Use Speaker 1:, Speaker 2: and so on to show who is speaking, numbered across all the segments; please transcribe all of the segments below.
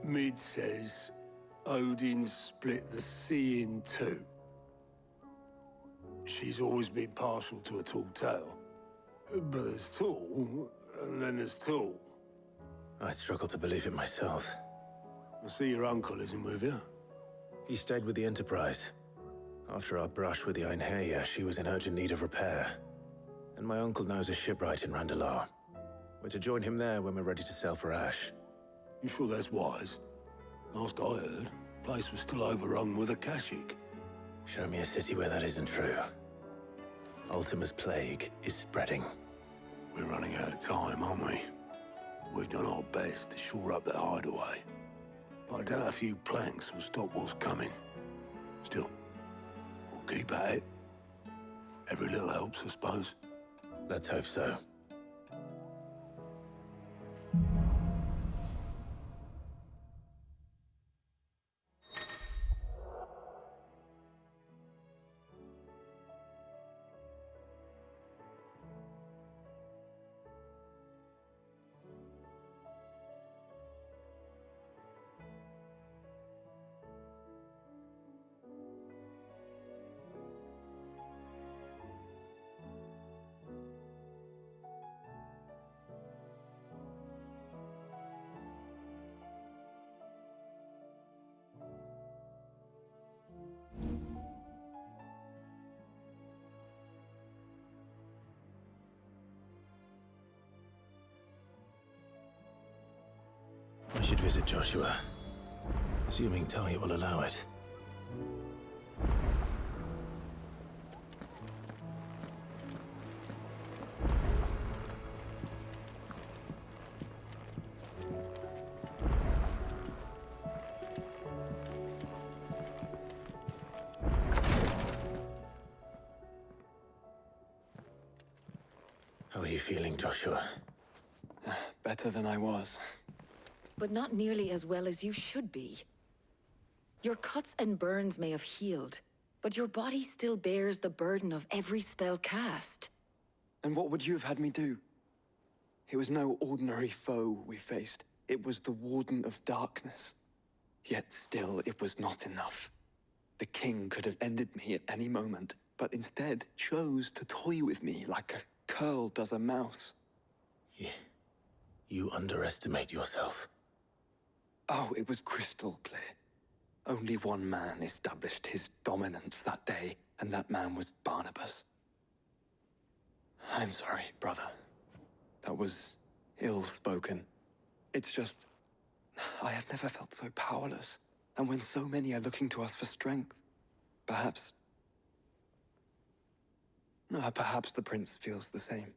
Speaker 1: Mid says Odin split the sea in two. She's always been partial to a tall tale. But there's tall, and then there's tall.
Speaker 2: I struggle to believe it myself.
Speaker 1: I see your uncle isn't with you.
Speaker 2: He stayed with the Enterprise. After our brush with the Einherja, she was in urgent need of repair. And my uncle knows a shipwright in Randalar. We're to join him there when we're ready to sail for Ash.
Speaker 1: You sure that's wise? Last I heard, the place was still overrun with Akashic.
Speaker 2: Show me a city where that isn't true. Ultima's plague is spreading.
Speaker 1: We're running out of time, aren't we? We've done our best to shore up the hideaway. But I doubt a few planks will stop what's coming. Still, we'll keep at it. Every little helps, I suppose.
Speaker 2: Let's hope so. I should visit Joshua, assuming Talia will allow it. How are you feeling, Joshua?
Speaker 3: Better than I was.
Speaker 4: But not nearly as well as you should be. Your cuts and burns may have healed, but your body still bears the burden of every spell cast.
Speaker 3: And what would you have had me do? It was no ordinary foe we faced. It was the Warden of Darkness. Yet still, it was not enough. The king could have ended me at any moment, but instead chose to toy with me like a curl does a mouse.
Speaker 2: You underestimate yourself.
Speaker 3: Oh, it was crystal clear. Only one man established his dominance that day, and that man was Barnabas. I'm sorry, brother. That was ill-spoken. It's just, I have never felt so powerless. And when so many are looking to us for strength, perhaps the prince feels the same.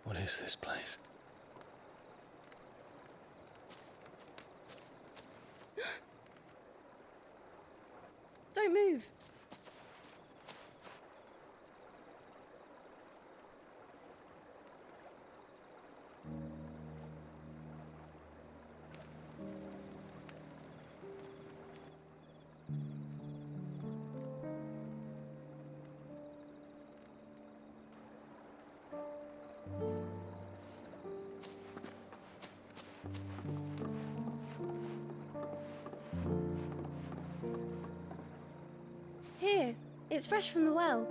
Speaker 2: What is this place?
Speaker 5: Don't move. Here, it's fresh from the well.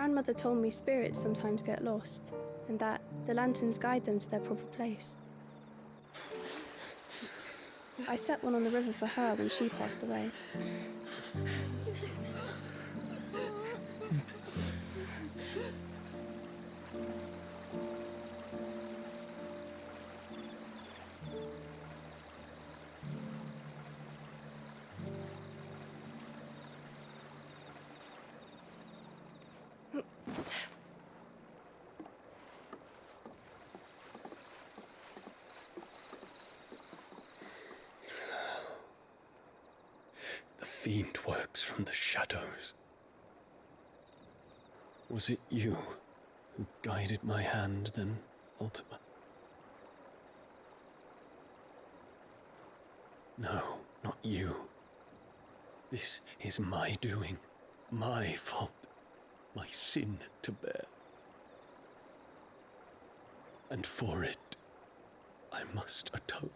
Speaker 5: Grandmother told me spirits sometimes get lost, and that the lanterns guide them to their proper place. I set one on the river for her when she passed away.
Speaker 6: The fiend works from the shadows. Was it you who guided my hand then, Ultima? No, not you. This is my doing, my fault, my sin to bear. And for it, I must atone.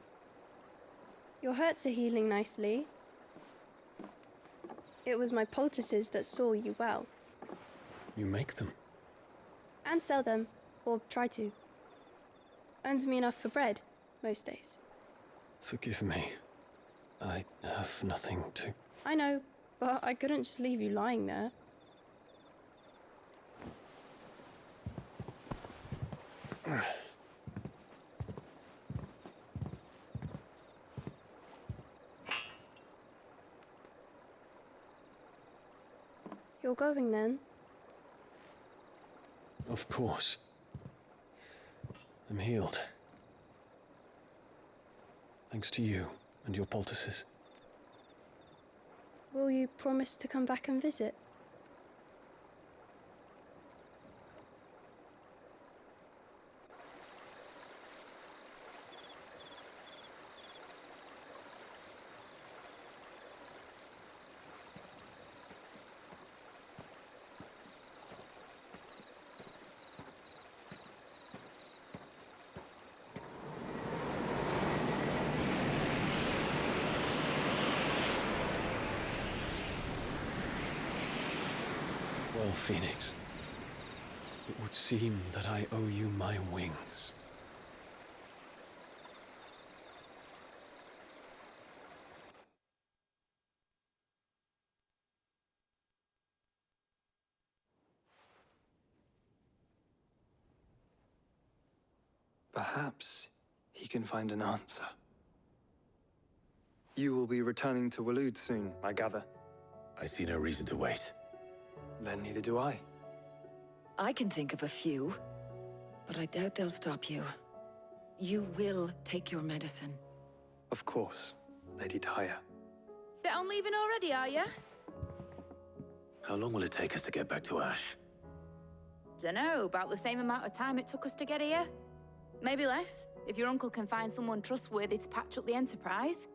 Speaker 5: Your hurts are healing nicely. It was my poultices that saw you well.
Speaker 6: You make them?
Speaker 5: And sell them, or try to. Earns me enough for bread, most days.
Speaker 6: Forgive me. I have nothing to...
Speaker 5: I know, but I couldn't just leave you lying there. You're going then?
Speaker 6: Of course. I'm healed. Thanks to you and your poultices.
Speaker 5: Will you promise to come back and visit?
Speaker 6: Well, Phoenix, it would seem that I owe you my wings.
Speaker 3: Perhaps he can find an answer. You will be returning to Waloed soon, I gather.
Speaker 2: I see no reason to wait.
Speaker 3: Then neither do I.
Speaker 4: I can think of a few, but I doubt they'll stop you. You will take your medicine.
Speaker 3: Of course, Lady Daya.
Speaker 7: Set on leaving already, are you?
Speaker 2: How long will it take us to get back to Ash?
Speaker 7: Dunno, about the same amount of time it took us to get here. Maybe less, if your uncle can find someone trustworthy to patch up the Enterprise.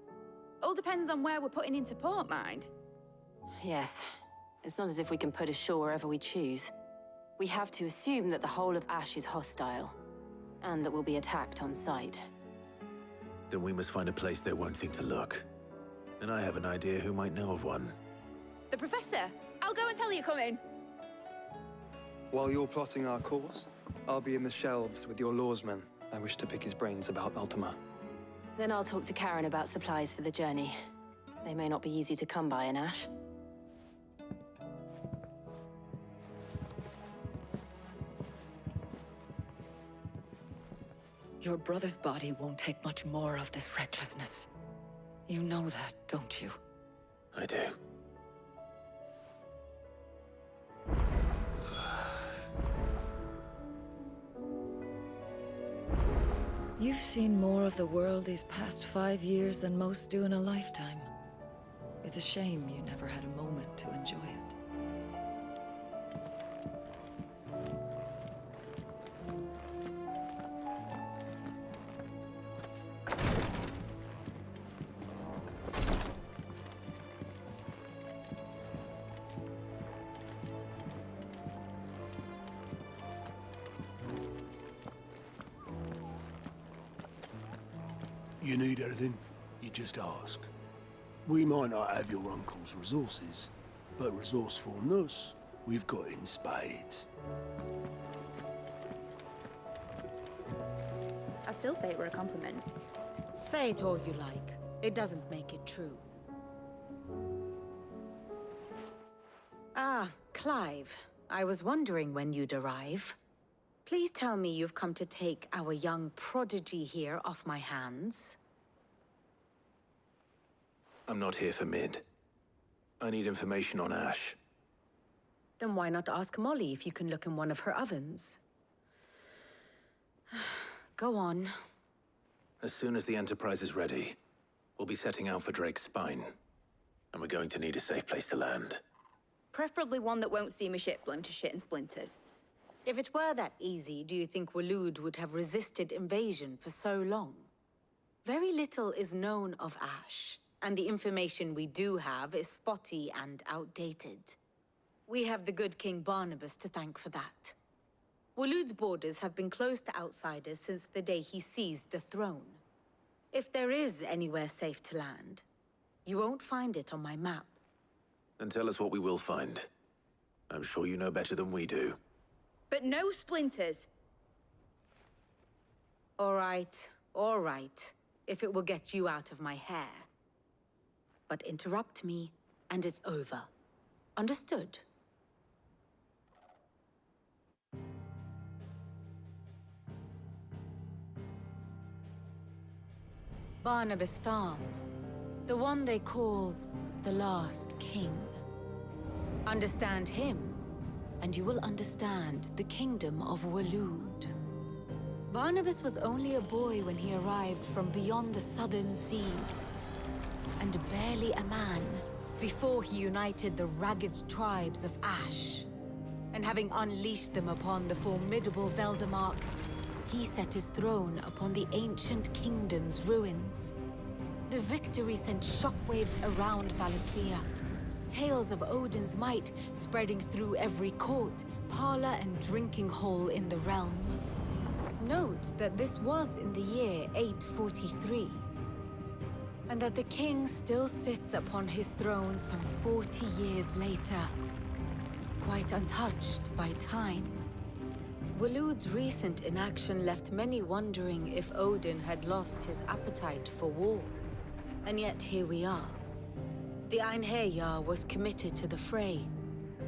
Speaker 7: All depends on where we're putting into port, mind.
Speaker 8: Yes. It's not as if we can put ashore wherever we choose. We have to assume that the whole of Ash is hostile, and that we'll be attacked on sight.
Speaker 2: Then we must find a place they won't think to look. And I have an idea who might know of one.
Speaker 7: The Professor! I'll go and tell you coming!
Speaker 3: While you're plotting our course, I'll be in the shelves with your lawsman. I wish to pick his brains about Ultima.
Speaker 8: Then I'll talk to Karen about supplies for the journey. They may not be easy to come by in Ash.
Speaker 4: Your brother's body won't take much more of this recklessness. You know that, don't you?
Speaker 2: I do.
Speaker 4: You've seen more of the world these past 5 years than most do in a lifetime. It's a shame you never had a moment to enjoy it.
Speaker 1: You need anything, you just ask. We might not have your uncle's resources, but resourcefulness, we've got in spades.
Speaker 7: I still say it were a compliment.
Speaker 9: Say it all you like. It doesn't make it true. Ah, Clive. I was wondering when you'd arrive. Please tell me you've come to take our young prodigy here off my hands.
Speaker 2: I'm not here for Mid. I need information on Ash.
Speaker 9: Then why not ask Molly if you can look in one of her ovens? Go on.
Speaker 2: As soon as the Enterprise is ready, we'll be setting out for Drake's Spine. And we're going to need a safe place to land.
Speaker 7: Preferably one that won't see my ship blown to shit and splinters.
Speaker 9: If it were that easy, do you think Waloed would have resisted invasion for so long? Very little is known of Ash, and the information we do have is spotty and outdated. We have the good King Barnabas to thank for that. Waloed's borders have been closed to outsiders since the day he seized the throne. If there is anywhere safe to land, you won't find it on my map.
Speaker 2: Then tell us what we will find. I'm sure you know better than we do.
Speaker 7: But no splinters.
Speaker 9: All right, if it will get you out of my hair. But interrupt me, and it's over. Understood? Barnabas Tham, the one they call the Last King. Understand him, and you will understand the kingdom of Waloed. Barnabas was only a boy when he arrived from beyond the southern seas, and barely a man before he united the ragged tribes of Ash. And having unleashed them upon the formidable Veldamark, he set his throne upon the ancient kingdom's ruins. The victory sent shockwaves around Valisthea, tales of Odin's might spreading through every court, parlor, and drinking hole in the realm. Note that this was in the year 843, and that the king still sits upon his throne some 40 years later, quite untouched by time. Waloed's recent inaction left many wondering if Odin had lost his appetite for war. And yet here we are. The Einherjar was committed to the fray,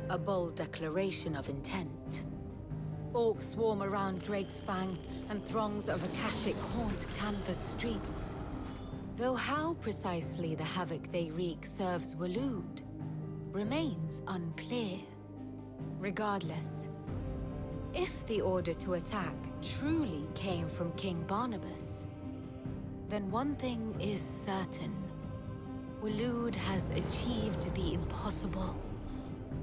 Speaker 9: a bold declaration of intent. Orcs swarm around Drake's Fang, and throngs of Akashic haunt Canvas streets. Though how precisely the havoc they wreak serves Waloed remains unclear. Regardless, if the order to attack truly came from King Barnabas, then one thing is certain. Waloed has achieved the impossible,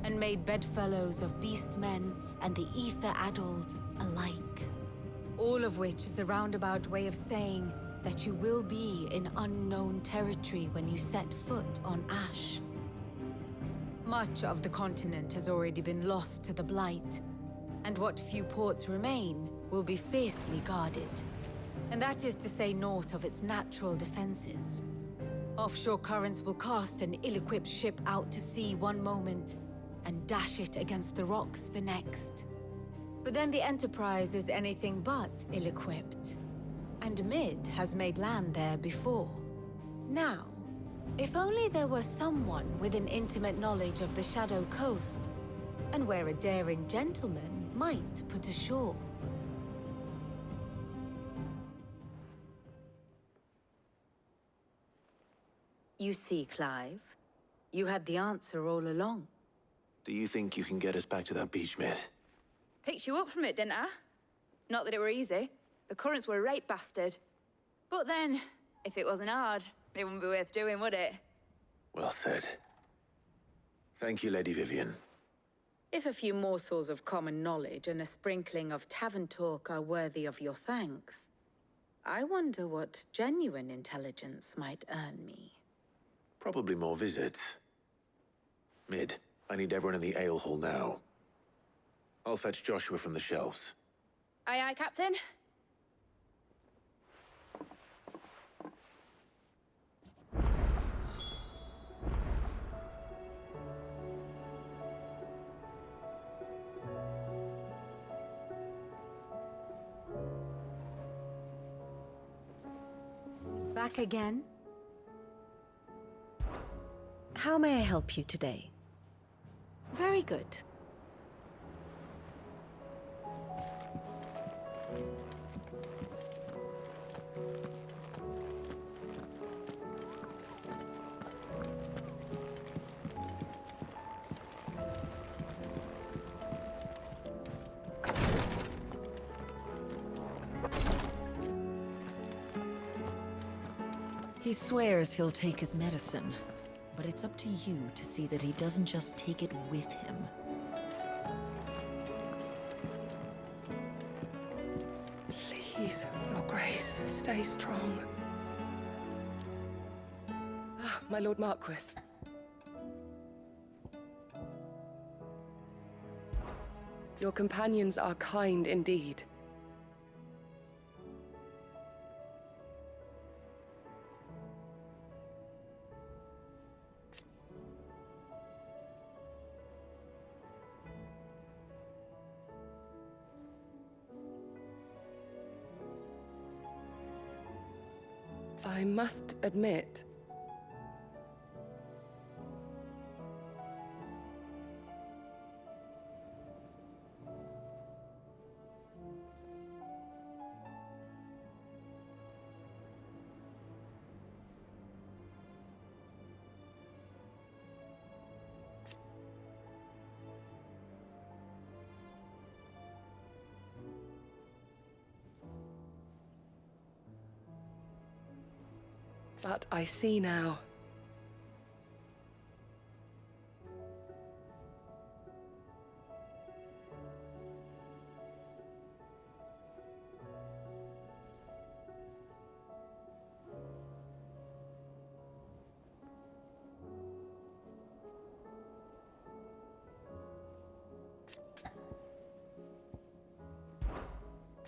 Speaker 9: and made bedfellows of beastmen and the ether-addled alike. All of which is a roundabout way of saying that you will be in unknown territory when you set foot on Ash. Much of the continent has already been lost to the Blight, and what few ports remain will be fiercely guarded. And that is to say naught of its natural defenses. Offshore currents will cast an ill-equipped ship out to sea one moment, and dash it against the rocks the next. But then the Enterprise is anything but ill-equipped, and Mid has made land there before. Now, if only there were someone with an intimate knowledge of the Shadow Coast, and where a daring gentleman might put ashore. You see, Clive, you had the answer all along.
Speaker 2: Do you think you can get us back to that beach, Mid?
Speaker 7: Picked you up from it, didn't I? Not that it were easy. The currents were a right bastard. But then, if it wasn't hard, it wouldn't be worth doing, would it?
Speaker 2: Well said. Thank you, Lady Vivian.
Speaker 9: If a few morsels of common knowledge and a sprinkling of tavern talk are worthy of your thanks, I wonder what genuine intelligence might earn me.
Speaker 2: Probably more visits. Mid, I need everyone in the ale hall now. I'll fetch Joshua from the shelves.
Speaker 7: Aye, aye, Captain.
Speaker 9: Back again? How may I help you today? Very good.
Speaker 4: He swears he'll take his medicine, but it's up to you to see that he doesn't just take it with him.
Speaker 10: Please, Your Grace, stay strong. Ah, my Lord Marquis. Your companions are kind indeed. I must admit, but I see now.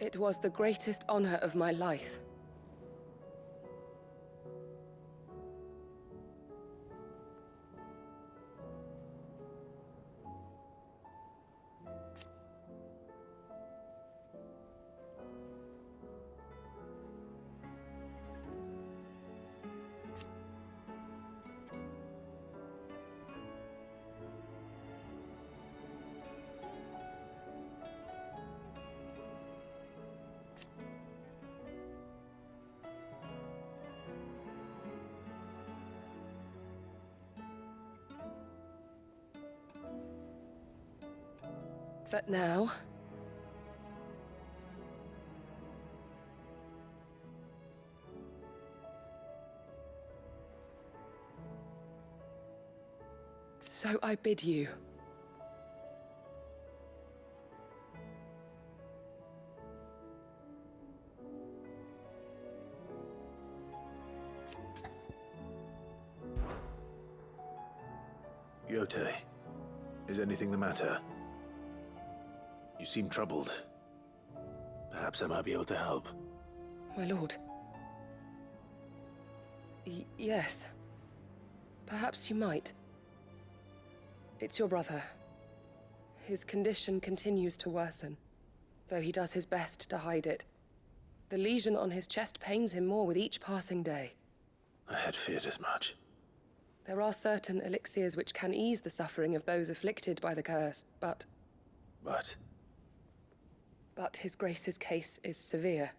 Speaker 10: It was the greatest honor of my life. But now, so I bid you.
Speaker 2: Yote, is anything the matter? You seem troubled. Perhaps I might be able to help.
Speaker 10: My lord. Yes. Perhaps you might. It's your brother. His condition continues to worsen, though he does his best to hide it. The lesion on his chest pains him more with each passing day.
Speaker 2: I had feared as much.
Speaker 10: There are certain elixirs which can ease the suffering of those afflicted by the curse, but his Grace's case is severe.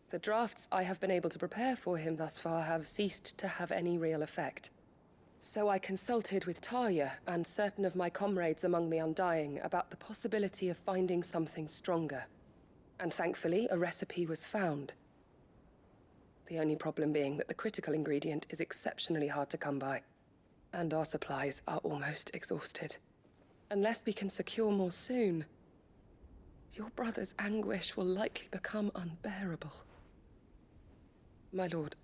Speaker 10: The drafts I have been able to prepare for him thus far have ceased to have any real effect. So I consulted with Talia and certain of my comrades among the Undying about the possibility of finding something stronger. And thankfully, a recipe was found. The only problem being that the critical ingredient is exceptionally hard to come by, and our supplies are almost exhausted. Unless we can secure more soon, your brother's anguish will likely become unbearable. My lord,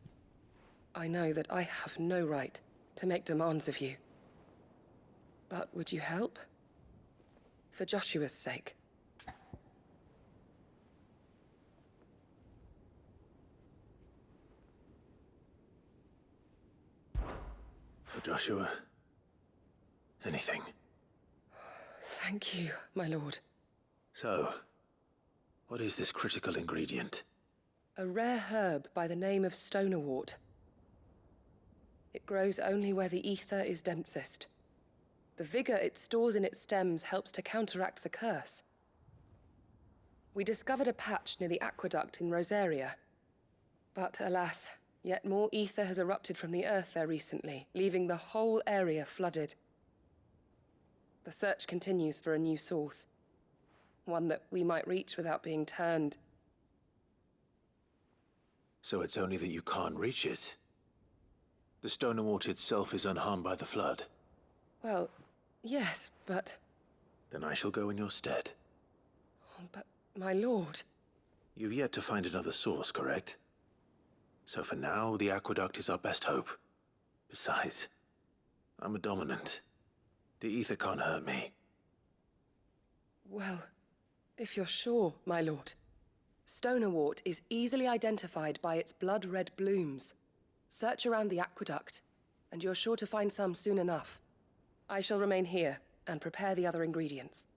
Speaker 10: I know that I have no right to make demands of you. But would you help? For Joshua's sake.
Speaker 2: For Joshua, anything.
Speaker 10: Thank you, my lord.
Speaker 2: So, what is this critical ingredient?
Speaker 10: A rare herb by the name of stonerwort. It grows only where the ether is densest. The vigor it stores in its stems helps to counteract the curse. We discovered a patch near the aqueduct in Rosaria. But alas, yet more ether has erupted from the earth there recently, leaving the whole area flooded. The search continues for a new source. One that we might reach without being turned.
Speaker 2: So it's only that you can't reach it. The Stonerwort itself is unharmed by the flood.
Speaker 10: Well, yes, but...
Speaker 2: Then I shall go in your stead.
Speaker 10: But, my lord...
Speaker 2: You've yet to find another source, correct? So for now, the aqueduct is our best hope. Besides, I'm a dominant. The ether can't hurt me.
Speaker 10: Well, if you're sure, my lord. Stonerwort is easily identified by its blood-red blooms. Search around the aqueduct, and you're sure to find some soon enough. I shall remain here and prepare the other ingredients.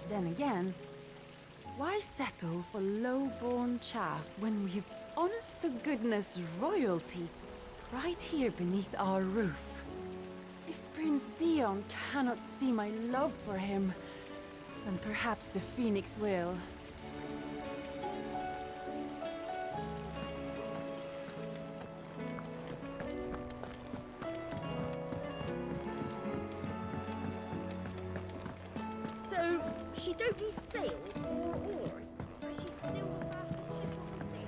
Speaker 9: Then again, why settle for low-born chaff when we've honest-to-goodness royalty right here beneath our roof? If Prince Dion cannot see my love for him, then perhaps the Phoenix will.
Speaker 11: So, she don't need sails or oars, but she's still the fastest ship on the sea.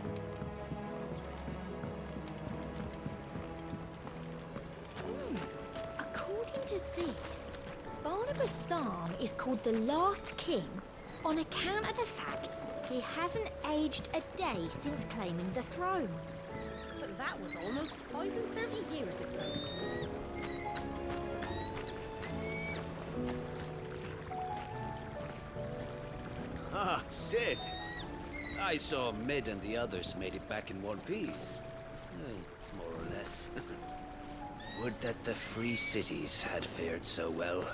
Speaker 11: According to this, Barnabas Tharm is called the last king on account of the fact he hasn't aged a day since claiming the throne. But that was almost 35 years ago.
Speaker 12: Ah, Sid! I saw Mid and the others made it back in one piece. More or less. Would that the free cities had fared so well.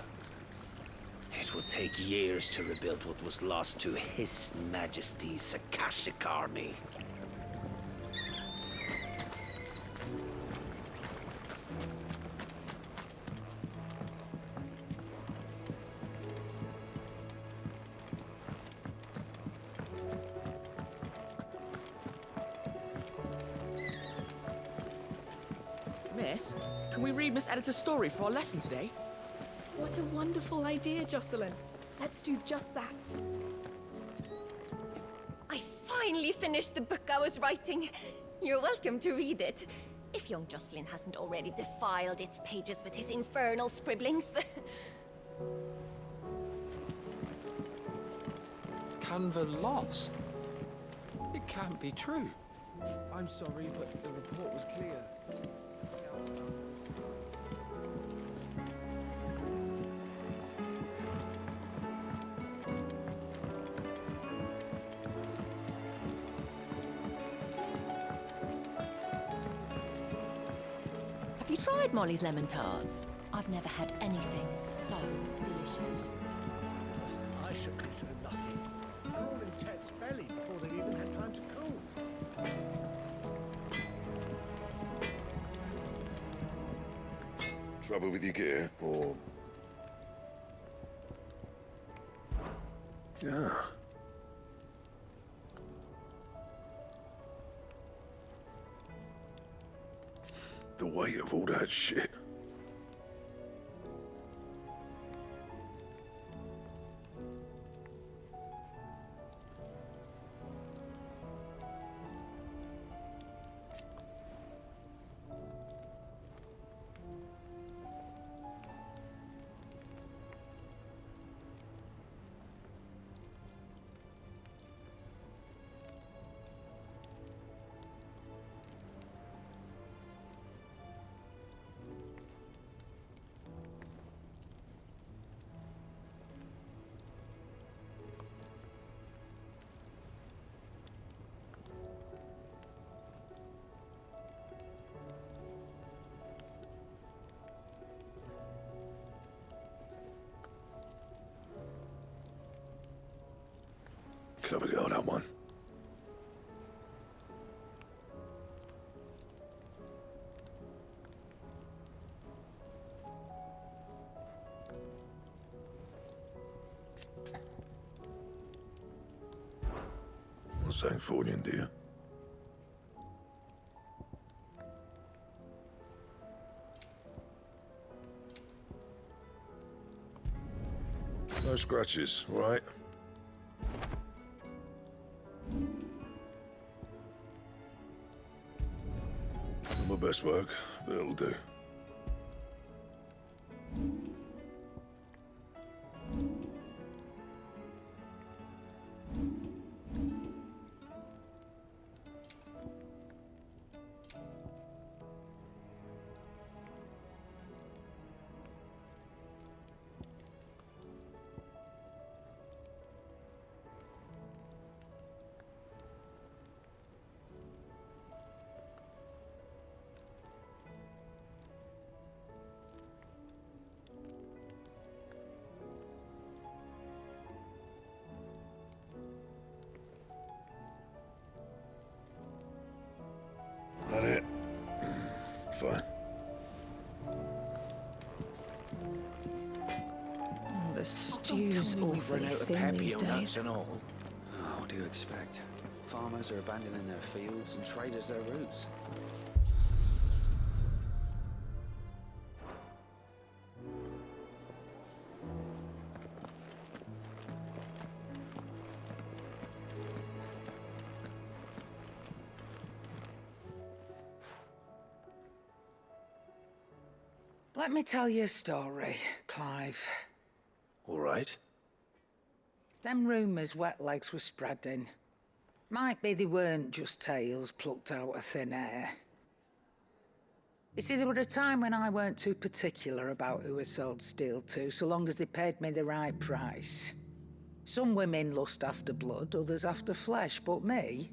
Speaker 12: It would take years to rebuild what was lost to His Majesty's Akashic army.
Speaker 13: Miss, can we read Miss Editor's story for our lesson today?
Speaker 14: What a wonderful idea, Jocelyn. Let's do just that.
Speaker 11: I finally finished the book I was writing. You're welcome to read it, if young Jocelyn hasn't already defiled its pages with his infernal scribblings.
Speaker 13: Canva lost? It can't be true.
Speaker 15: I'm sorry, but the report was clear.
Speaker 16: Have you tried Molly's lemon tarts? I've never had anything so delicious.
Speaker 17: I should be so lucky. All in Chet's belly before they've even had time to cool.
Speaker 18: Trouble with your gear, or...
Speaker 1: Yeah.
Speaker 18: The weight of all that shit. Clever girl, that one. What's St. Fornian, dear? No scratches, all right? Not my best work, but it'll do. That it? Fine.
Speaker 19: The stew's awfully thin these days.
Speaker 13: And all. Oh, what do you expect? Farmers are abandoning their fields and traders their roots.
Speaker 19: Let me tell you a story, Clive.
Speaker 2: All right.
Speaker 19: Them rumours Wetlegs were spreading. Might be they weren't just tales plucked out of thin air. You see, there were a time when I weren't too particular about who I sold steel to, so long as they paid me the right price. Some women lust after blood, others after flesh, but me,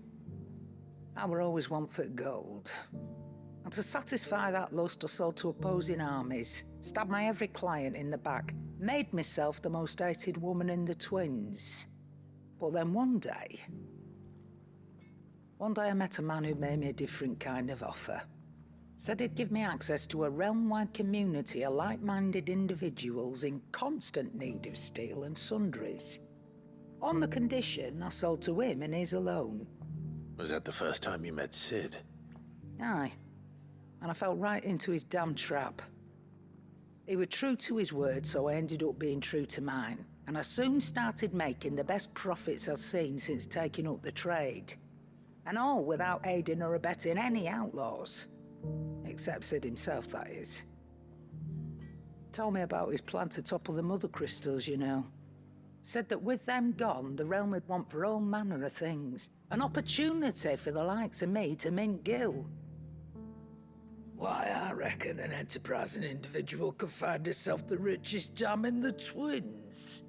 Speaker 19: I were always one for gold. And to satisfy that lust, I sold to opposing armies, stabbed my every client in the back, made myself the most hated woman in the twins. But then one day I met a man who made me a different kind of offer. Said he'd give me access to a realm-wide community of like-minded individuals in constant need of steel and sundries. On the condition I sold to him and his alone.
Speaker 2: Was that the first time you met Sid?
Speaker 19: Aye. And I fell right into his damn trap. He was true to his word, so I ended up being true to mine. And I soon started making the best profits I've seen since taking up the trade. And all without aiding or abetting any outlaws. Except Sid himself, that is. Told me about his plan to topple the mother crystals, you know. Said that with them gone, the realm would want for all manner of things. An opportunity for the likes of me to mint gil. Why, I reckon an enterprising individual could find himself the richest dam in the twins.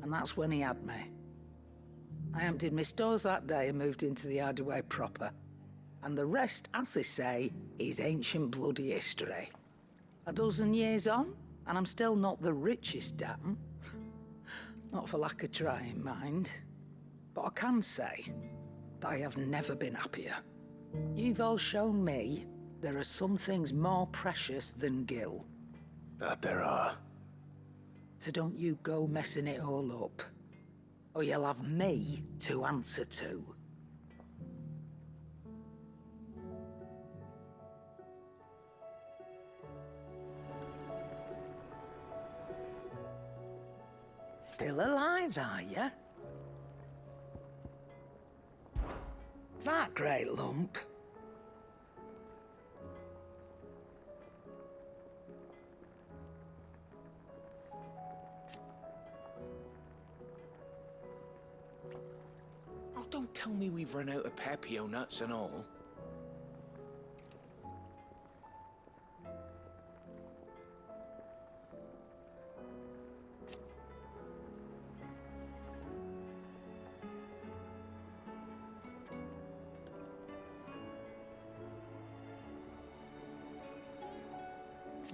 Speaker 19: And that's when he had me. I emptied my stores that day and moved into the hideaway proper. And the rest, as they say, is ancient bloody history. A dozen years on, and I'm still not the richest dam. Not for lack of trying, mind. But I can say that I have never been happier. You've all shown me there are some things more precious than gil.
Speaker 2: That there are.
Speaker 19: So don't you go messing it all up, or you'll have me to answer to. Still alive, are you? That great lump.
Speaker 13: Oh, don't tell me we've run out of Pepio nuts and all.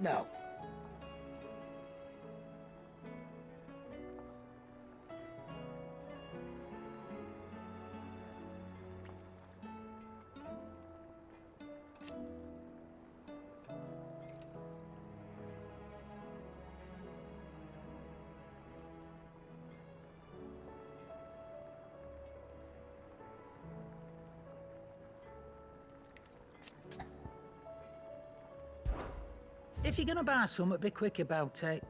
Speaker 19: No. If you're gonna buy something, be quick about it.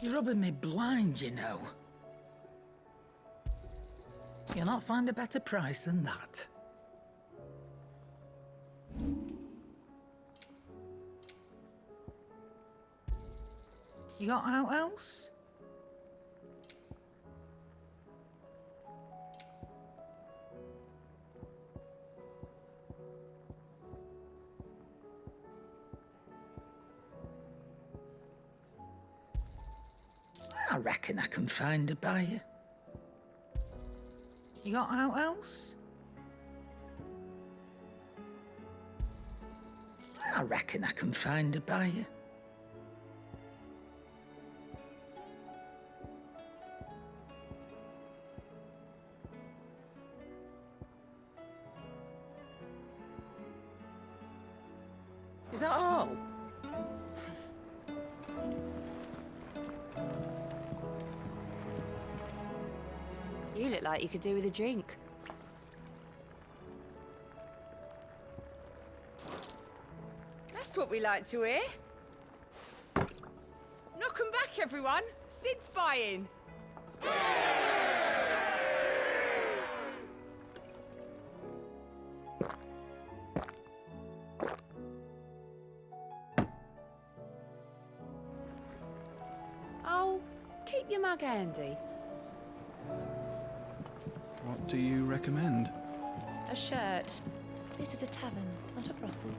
Speaker 19: You're rubbing me blind, you know. You'll not find a better price than that. You got out else? I reckon I can find a buyer. You got out else? I reckon I can find a buyer. Is that all?
Speaker 9: You look like you could do with a drink. That's what we like to hear. Knock 'em back, everyone. Sid's buying. Oh, keep your mug handy.
Speaker 15: What do you recommend?
Speaker 9: A shirt.
Speaker 16: This is a tavern, not a brothel.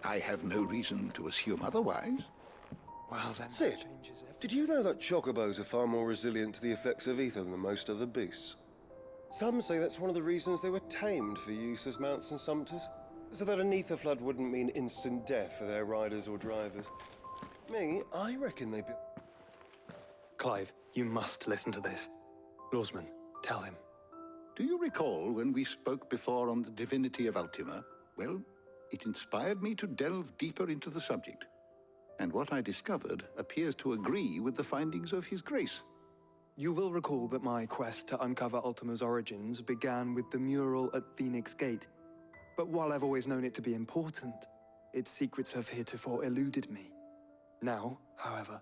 Speaker 20: I have no reason to assume otherwise.
Speaker 3: Well, then
Speaker 21: Sid,
Speaker 3: that changes everything.
Speaker 21: did you know that chocobos are far more resilient to the effects of ether than most other beasts? Some say that's one of the reasons they were tamed for use as mounts and sumpters, so that an ether flood wouldn't mean instant death for their riders or drivers. Me, I reckon they'd be...
Speaker 3: Clive, you must listen to this. Lawsman, tell him.
Speaker 20: Do you recall when we spoke before on the divinity of Ultima? Well, it inspired me to delve deeper into the subject. And what I discovered appears to agree with the findings of His Grace.
Speaker 3: You will recall that my quest to uncover Ultima's origins began with the mural at Phoenix Gate. But while I've always known it to be important, its secrets have heretofore eluded me. Now, however,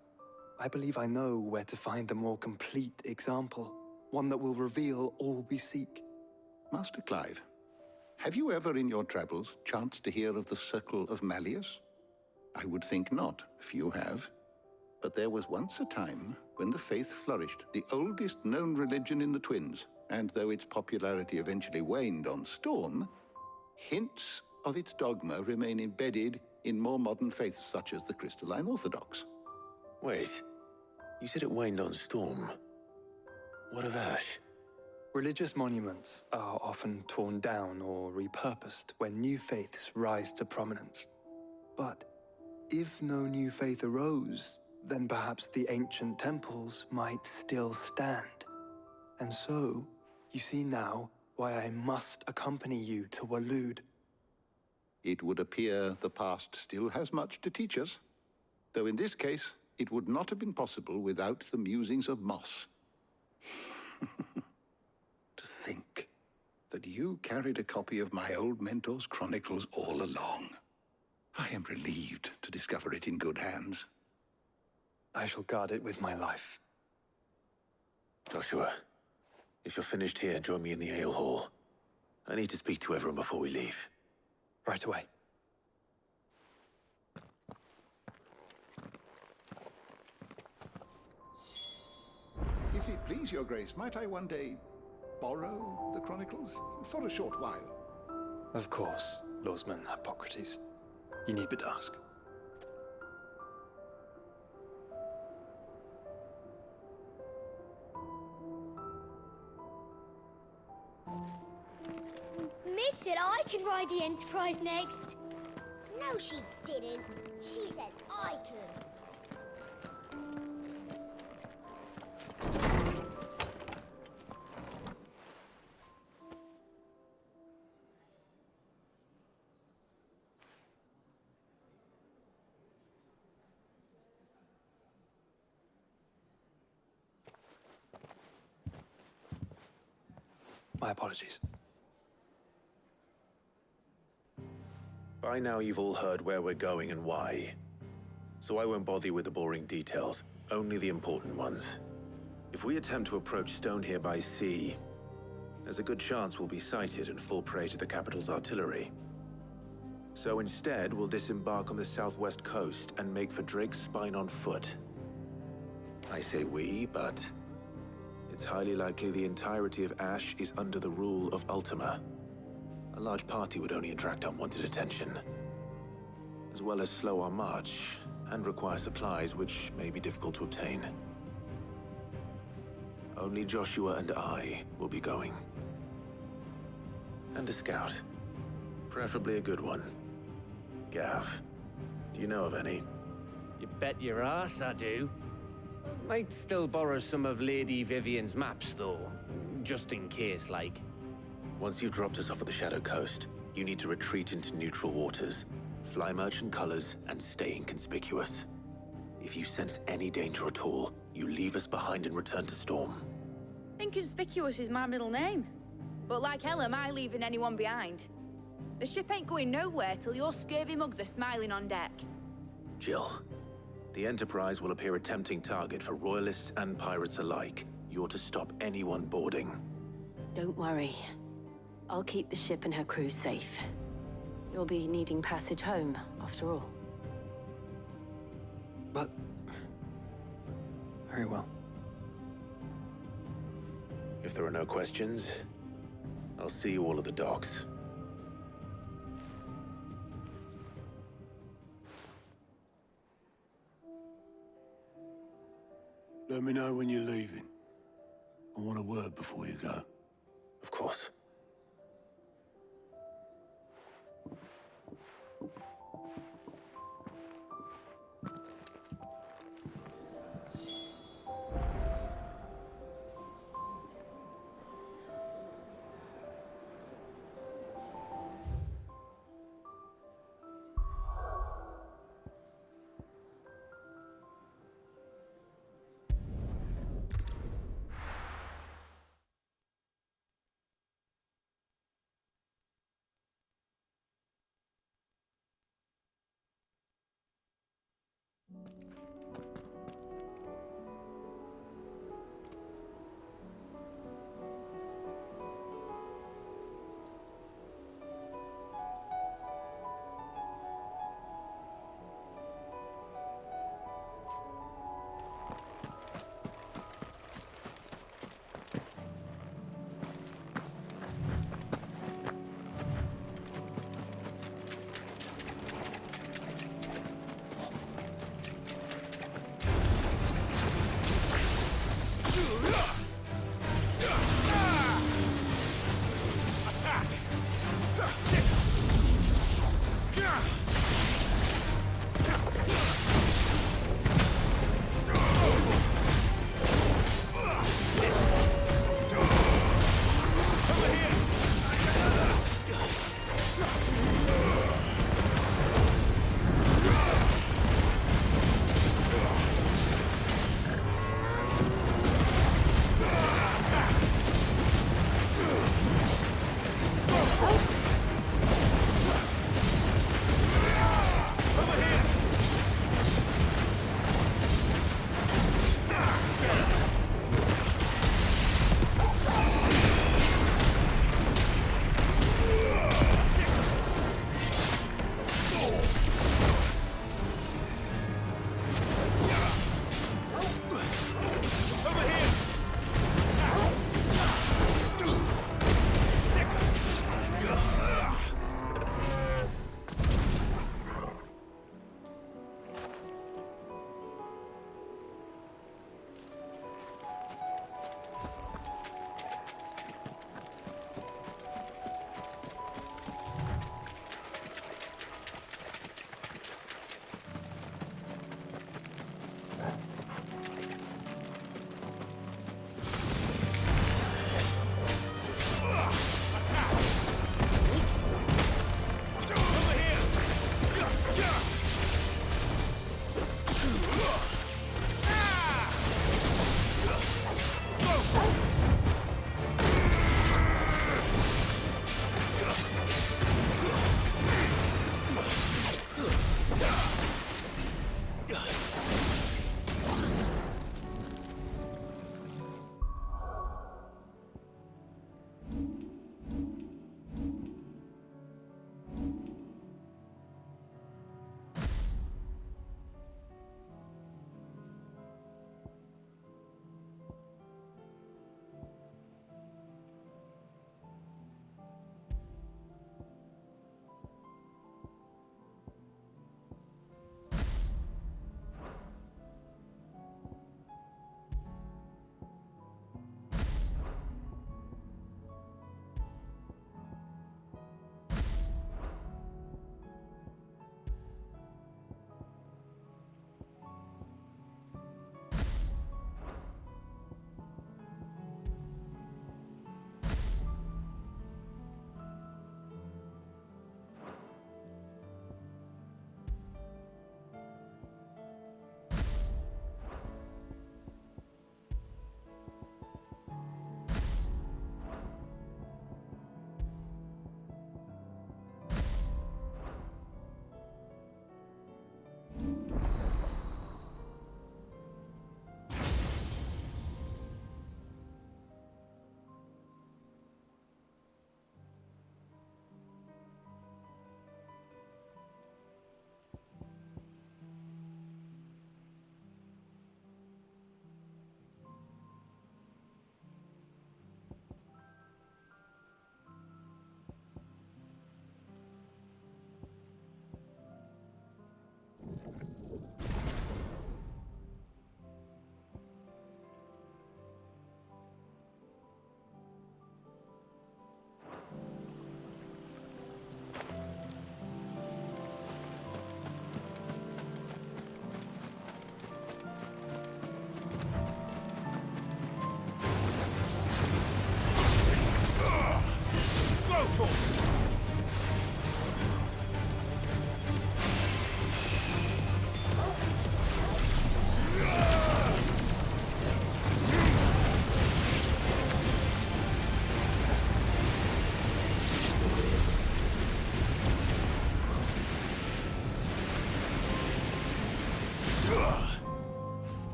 Speaker 3: I believe I know where to find the more complete example, one that will reveal all we seek.
Speaker 20: Master Clive, have you ever in your travels chanced to hear of the Circle of Malleus? I would think not, if you have. But there was once a time when the faith flourished, the oldest known religion in the Twins, and though its popularity eventually waned on Storm, hints of its dogma remain embedded in more modern faiths such as the Crystalline Orthodox.
Speaker 2: Wait, you said it waned on Storm. What of Ash?
Speaker 3: Religious monuments are often torn down or repurposed when new faiths rise to prominence. But if no new faith arose, then perhaps the ancient temples might still stand. And so, you see now why I must accompany you to Waloed.
Speaker 20: It would appear the past still has much to teach us, though in this case, it would not have been possible without the musings of Moss. To think that you carried a copy of my old mentor's chronicles all along. I am relieved to discover it in good hands.
Speaker 3: I shall guard it with my life.
Speaker 2: Joshua, if you're finished here, join me in the ale hall. I need to speak to everyone before we leave.
Speaker 3: Right away.
Speaker 20: If it please your grace, might I one day borrow the chronicles? For a short while.
Speaker 3: Of course, Lordsman Hippocrates. You need but ask.
Speaker 5: Mid said I could ride the Enterprise next. No, she didn't. She said I could.
Speaker 3: My apologies.
Speaker 2: By now you've all heard where we're going and why. So I won't bother you with the boring details, only the important ones. If we attempt to approach Stone here by sea, there's a good chance we'll be sighted and fall prey to the capital's artillery. So instead, we'll disembark on the southwest coast and make for Drake's Spine on foot. I say we, but it's highly likely the entirety of Ash is under the rule of Ultima. A large party would only attract unwanted attention, as well as slow our march and require supplies which may be difficult to obtain. Only Joshua and I will be going. And a scout. Preferably a good one. Gav, do you know of any?
Speaker 22: You bet your ass I do. Might still borrow some of Lady Vivian's maps, though. Just in case, like.
Speaker 2: Once you've dropped us off at the Shadow Coast, you need to retreat into neutral waters, fly merchant colors, and stay inconspicuous. If you sense any danger at all, you leave us behind and return to Storm.
Speaker 7: Inconspicuous is my middle name. But like hell am I leaving anyone behind. The ship ain't going nowhere till your scurvy mugs are smiling on deck.
Speaker 2: Jill, the Enterprise will appear a tempting target for royalists and pirates alike. You're to stop anyone boarding.
Speaker 8: Don't worry. I'll keep the ship and her crew safe. You'll be needing passage home, after all.
Speaker 3: But... very well.
Speaker 2: If there are no questions, I'll see you all at the docks.
Speaker 1: Let me know when you're leaving. I want a word before you go.
Speaker 2: Of course.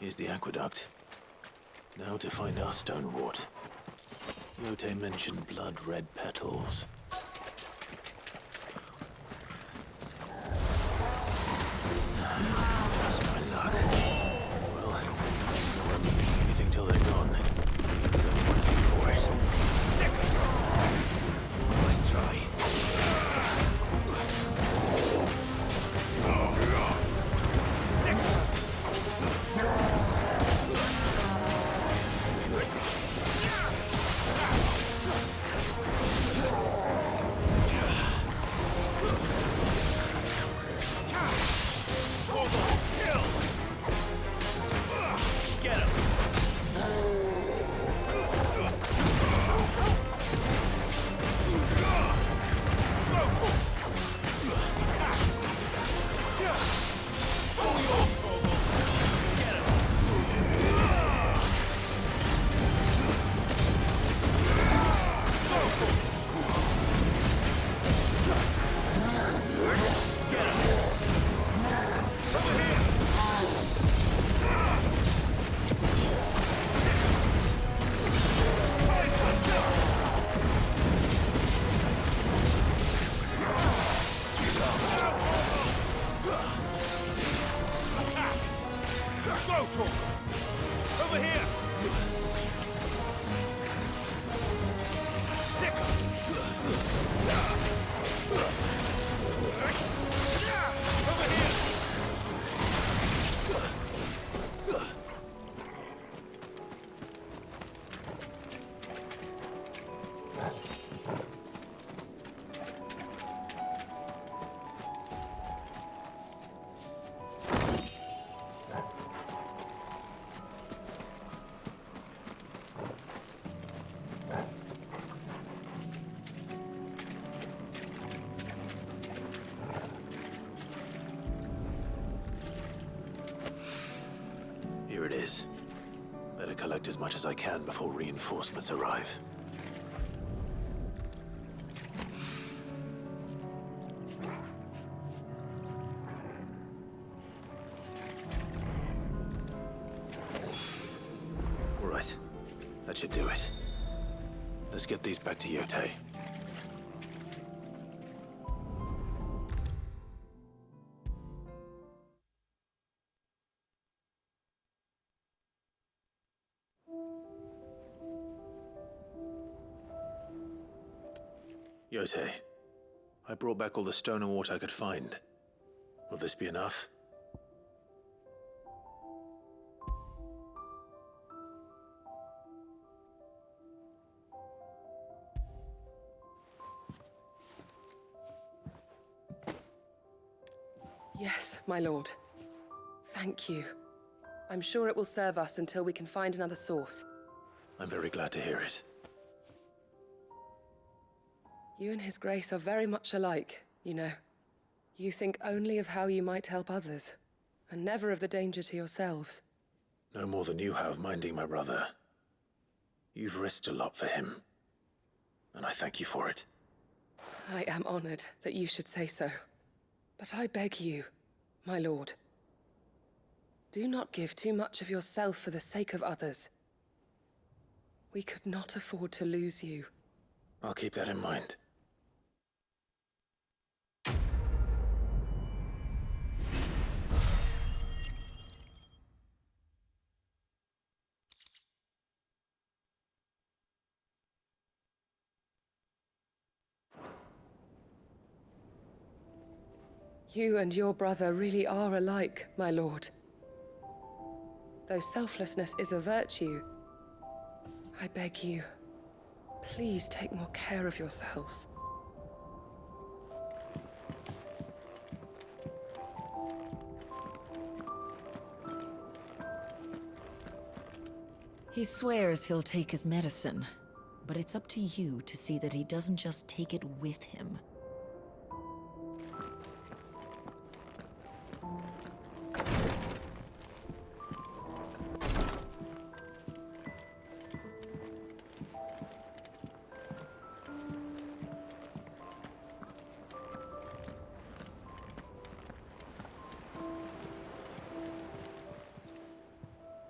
Speaker 2: Here's the aqueduct. Now to find our stone wart. Yote mentioned blood-red petals. That's my luck. Well, I won't be picking anything till they're gone. There's only one thing for it. Nice try. Here it is. Better collect as much as I can before reinforcements arrive. All right. That should do it. Let's get these back to Yote. Yote, I brought back all the stone and water I could find. Will this be enough?
Speaker 10: Yes, my lord. Thank you. I'm sure it will serve us until we can find another source.
Speaker 2: I'm very glad to hear it.
Speaker 10: You and His Grace are very much alike, you know. You think only of how you might help others, and never of the danger to yourselves.
Speaker 2: No more than you have minding my brother. You've risked a lot for him, and I thank you for it.
Speaker 10: I am honored that you should say so. But I beg you, my lord, do not give too much of yourself for the sake of others. We could not afford to lose you.
Speaker 2: I'll keep that in mind.
Speaker 10: You and your brother really are alike, my lord. Though selflessness is a virtue, I beg you, please take more care of yourselves.
Speaker 4: He swears he'll take his medicine, but it's up to you to see that he doesn't just take it with him.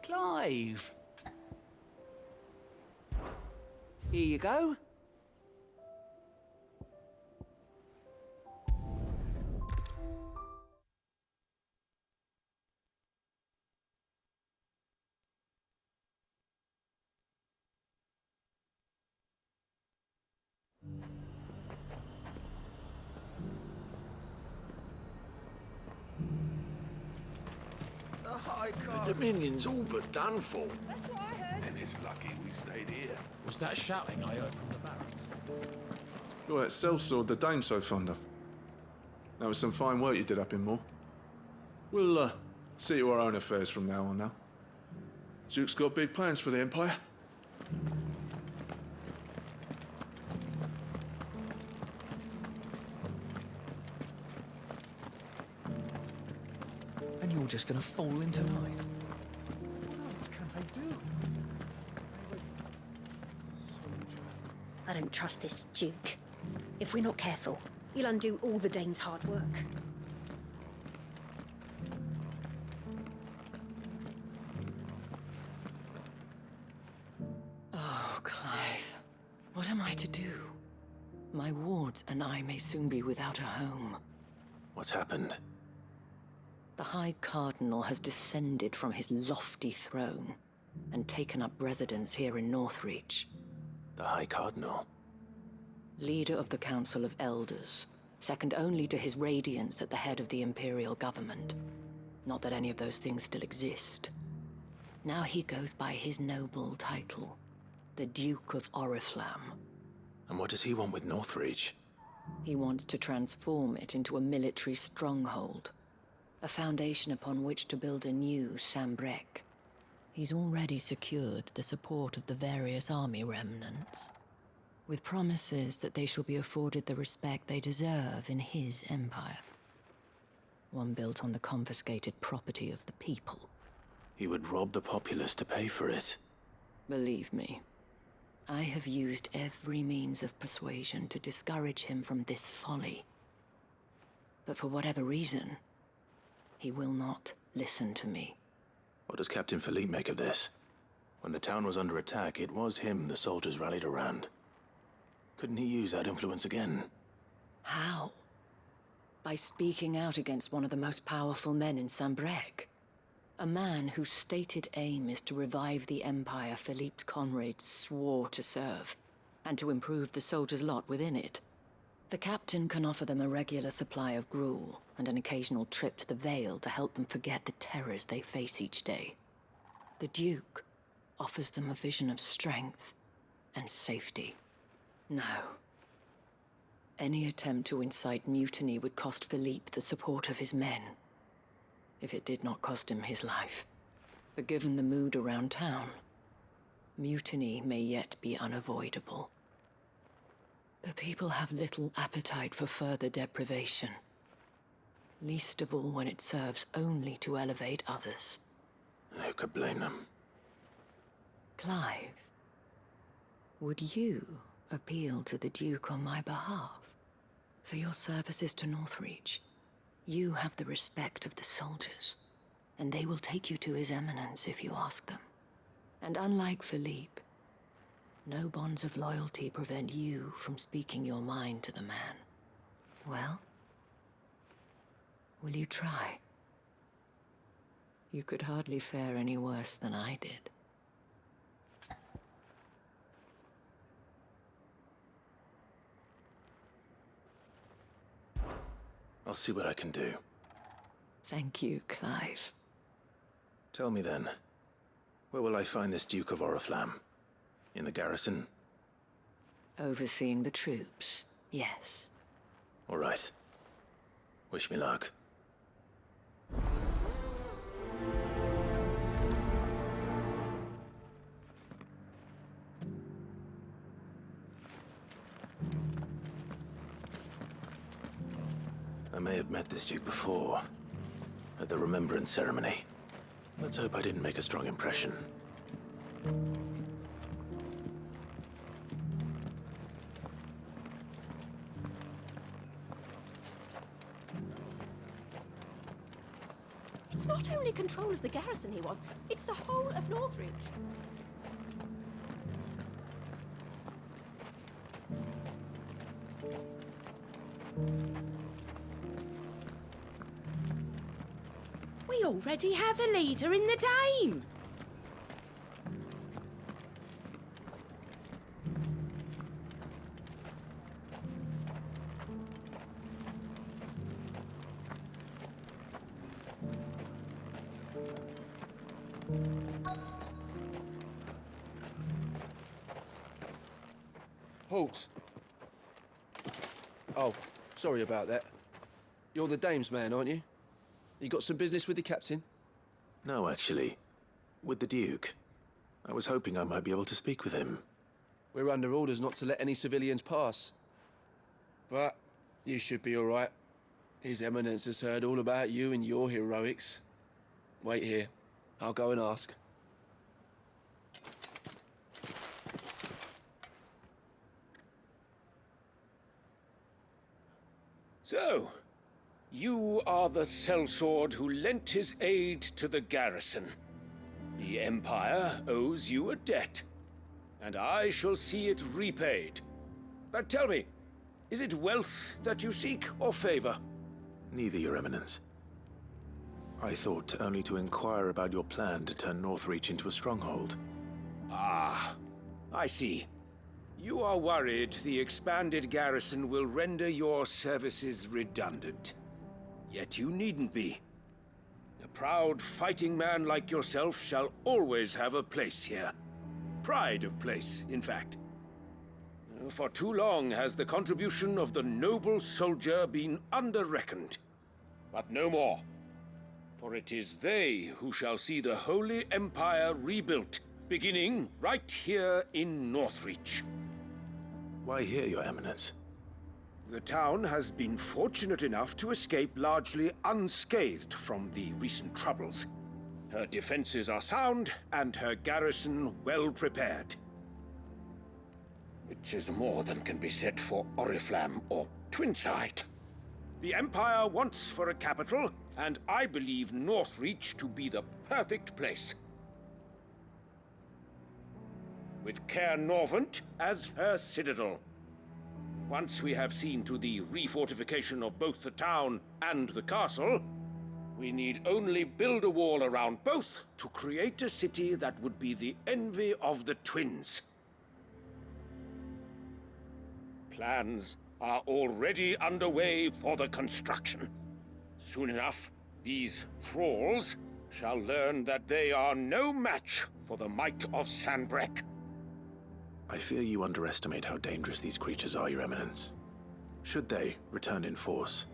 Speaker 6: Clive. Here you go.
Speaker 23: The Dominion's all but done for.
Speaker 14: That's what I heard.
Speaker 23: And it's lucky we stayed here.
Speaker 17: Was that shouting I heard from the barracks?
Speaker 24: You're that sellsword the Dame's so fond of. That was some fine work you did up in Moor. We'll, see to our own affairs from now on now. Duke's got big plans for the Empire.
Speaker 6: And you're just gonna fall into line.
Speaker 17: What else can I do?
Speaker 11: I don't trust this Duke. If we're not careful, he'll undo all the Dane's hard work.
Speaker 4: Oh, Clive. What am I to do? My wards and I may soon be without a home.
Speaker 2: What's happened?
Speaker 4: The High Cardinal has descended from his lofty throne and taken up residence here in Northreach.
Speaker 2: The High Cardinal?
Speaker 4: Leader of the Council of Elders, second only to his Radiance at the head of the Imperial government. Not that any of those things still exist. Now he goes by his noble title, the Duke of Oriflamme.
Speaker 2: And what does he want with Northreach?
Speaker 4: He wants to transform it into a military stronghold, a foundation upon which to build a new Sambrec. He's already secured the support of the various army remnants, with promises that they shall be afforded the respect they deserve in his empire. One built on the confiscated property of the people.
Speaker 2: He would rob the populace to pay for it.
Speaker 4: Believe me, I have used every means of persuasion to discourage him from this folly. But for whatever reason, he will not listen to me.
Speaker 2: What does Captain Philippe make of this? When the town was under attack, it was him the soldiers rallied around. Couldn't he use that influence again?
Speaker 4: How? By speaking out against one of the most powerful men in Sambrec. A man whose stated aim is to revive the empire Philippe's comrades swore to serve, and to improve the soldiers' lot within it. The captain can offer them a regular supply of gruel and an occasional trip to the Vale to help them forget the terrors they face each day. The Duke offers them a vision of strength and safety. No. Any attempt to incite mutiny would cost Philippe the support of his men, if it did not cost him his life. But given the mood around town, mutiny may yet be unavoidable. The people have little appetite for further deprivation, least of all when it serves only to elevate others.
Speaker 2: Who could blame them?
Speaker 4: Clive, would you appeal to the Duke on my behalf? For your services to Northreach, you have the respect of the soldiers, and they will take you to His Eminence if you ask them. And unlike Philippe, no bonds of loyalty prevent you from speaking your mind to the man. Well, will you try? You could hardly fare any worse than I did.
Speaker 2: I'll see what I can do.
Speaker 4: Thank you, Clive.
Speaker 2: Tell me then, where will I find this Duke of Oriflamme? In the garrison?
Speaker 4: Overseeing the troops, yes.
Speaker 2: All right. Wish me luck. I may have met this Duke before, at the Remembrance Ceremony. Let's hope I didn't make a strong impression.
Speaker 14: It's not only control of the garrison he wants, it's the whole of Northreach.
Speaker 9: We already have a leader in the Dame.
Speaker 12: Halt! Oh, sorry about that. You're the Dame's man, aren't you? You got some business with the captain?
Speaker 2: No, actually. With the Duke. I was hoping I might be able to speak with him.
Speaker 12: We're under orders not to let any civilians pass. But you should be all right. His Eminence has heard all about you and your heroics. Wait here. I'll go and ask.
Speaker 13: So, you are the sellsword who lent his aid to the garrison. The Empire owes you a debt, and I shall see it repaid. But tell me, is it wealth that you seek, or favor?
Speaker 2: Neither, Your Eminence. I thought only to inquire about your plan to turn Northreach into a stronghold.
Speaker 13: Ah, I see. You are worried the expanded garrison will render your services redundant. Yet you needn't be. A proud fighting man like yourself shall always have a place here. Pride of place, in fact. For too long has the contribution of the noble soldier been under-reckoned. But no more. For it is they who shall see the Holy Empire rebuilt, beginning right here in Northreach.
Speaker 2: Why here, Your Eminence?
Speaker 13: The town has been fortunate enough to escape largely unscathed from the recent troubles. Her defenses are sound, and her garrison well prepared. Which is more than can be said for Oriflamme or Twinside. The Empire wants for a capital, and I believe Northreach to be the perfect place. With Caer Norvent as her citadel. Once we have seen to the refortification of both the town and the castle, we need only build a wall around both to create a city that would be the envy of the twins. Plans are already underway for the construction. Soon enough, these thralls shall learn that they are no match for the might of Sanbreque.
Speaker 2: I fear you underestimate how dangerous these creatures are, Your Eminence. Should they return in force,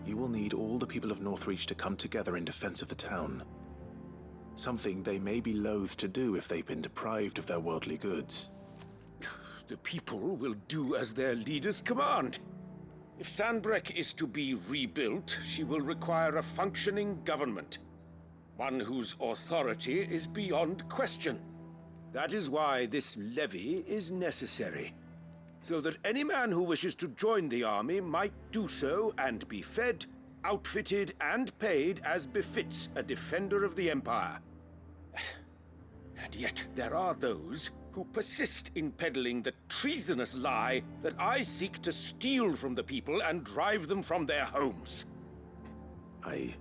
Speaker 2: you will need all the people of Northreach to come together in defense of the town. Something they may be loath to do if they've been deprived of their worldly goods.
Speaker 13: The people will do as their leaders command. If Sanbreque is to be rebuilt, she will require a functioning government. One whose authority is beyond question. That is why this levy is necessary. So that any man who wishes to join the army might do so and be fed, outfitted, and paid as befits a defender of the Empire. And yet there are those who persist in peddling the treasonous lie that I seek to steal from the people and drive them from their homes.
Speaker 2: I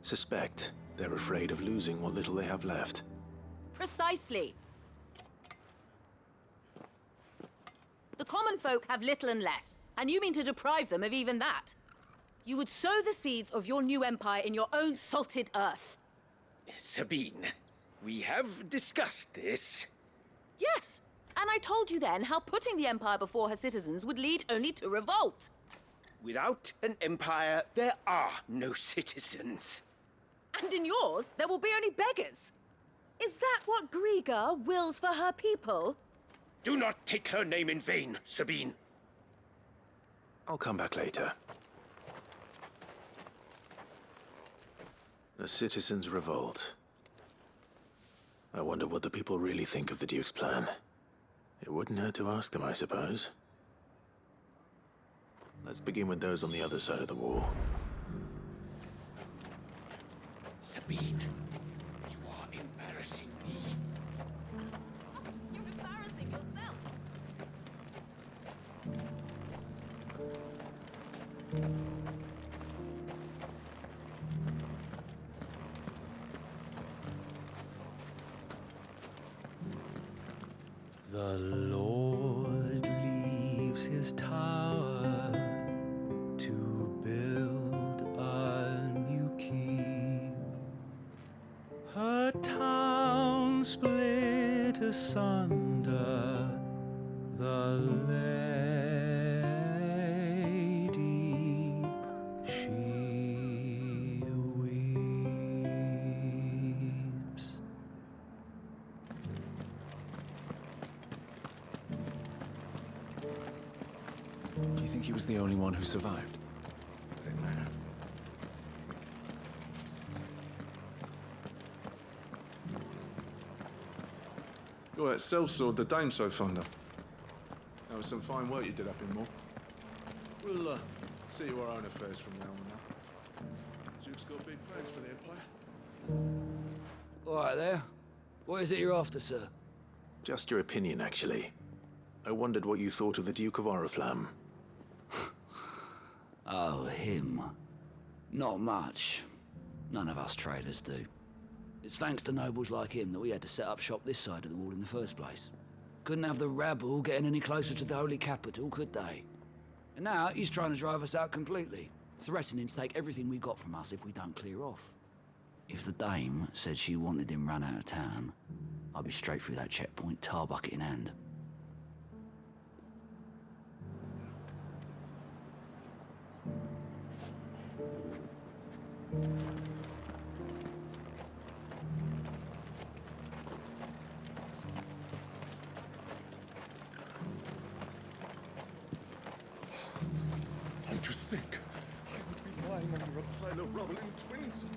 Speaker 2: suspect they're afraid of losing what little they have left.
Speaker 9: Precisely. The common folk have little and less, and you mean to deprive them of even that. You would sow the seeds of your new empire in your own salted earth.
Speaker 13: Sabine, we have discussed this.
Speaker 9: Yes, and I told you then how putting the empire before her citizens would lead only to revolt.
Speaker 13: Without an empire, there are no citizens.
Speaker 9: And in yours, there will be only beggars. Is that what Griga wills for her people?
Speaker 13: Do not take her name in vain, Sabine.
Speaker 2: I'll come back later. A citizens' revolt. I wonder what the people really think of the Duke's plan. It wouldn't hurt to ask them, I suppose. Let's begin with those on the other side of the wall.
Speaker 13: Sabine, you are embarrassing me.
Speaker 9: You're embarrassing yourself.
Speaker 15: The Lord leaves his tower to build a new keep. Her town split asunder, the lady, she weeps.
Speaker 16: Do you think he was the only one who survived? Does it matter?
Speaker 24: You're that sellsword the dame's so fond of. That was some fine work you did up in Moor. We'll see to our own affairs from now on now. Duke's got big plans for the Empire.
Speaker 6: All right there. What is it you're after, sir?
Speaker 2: Just your opinion, actually. I wondered what you thought of the Duke of Oriflamme.
Speaker 6: Oh, him. Not much. None of us traders do. It's thanks to nobles like him that we had to set up shop this side of the wall in the first place. Couldn't have the rabble getting any closer to the holy capital, could they? And now he's trying to drive us out completely, threatening to take everything we got from us if we don't clear off. If the dame said she wanted him run out of town, I'd be straight through that checkpoint, tar bucket in hand.
Speaker 23: And to think I would be lying under a pile of rubble in Twinside.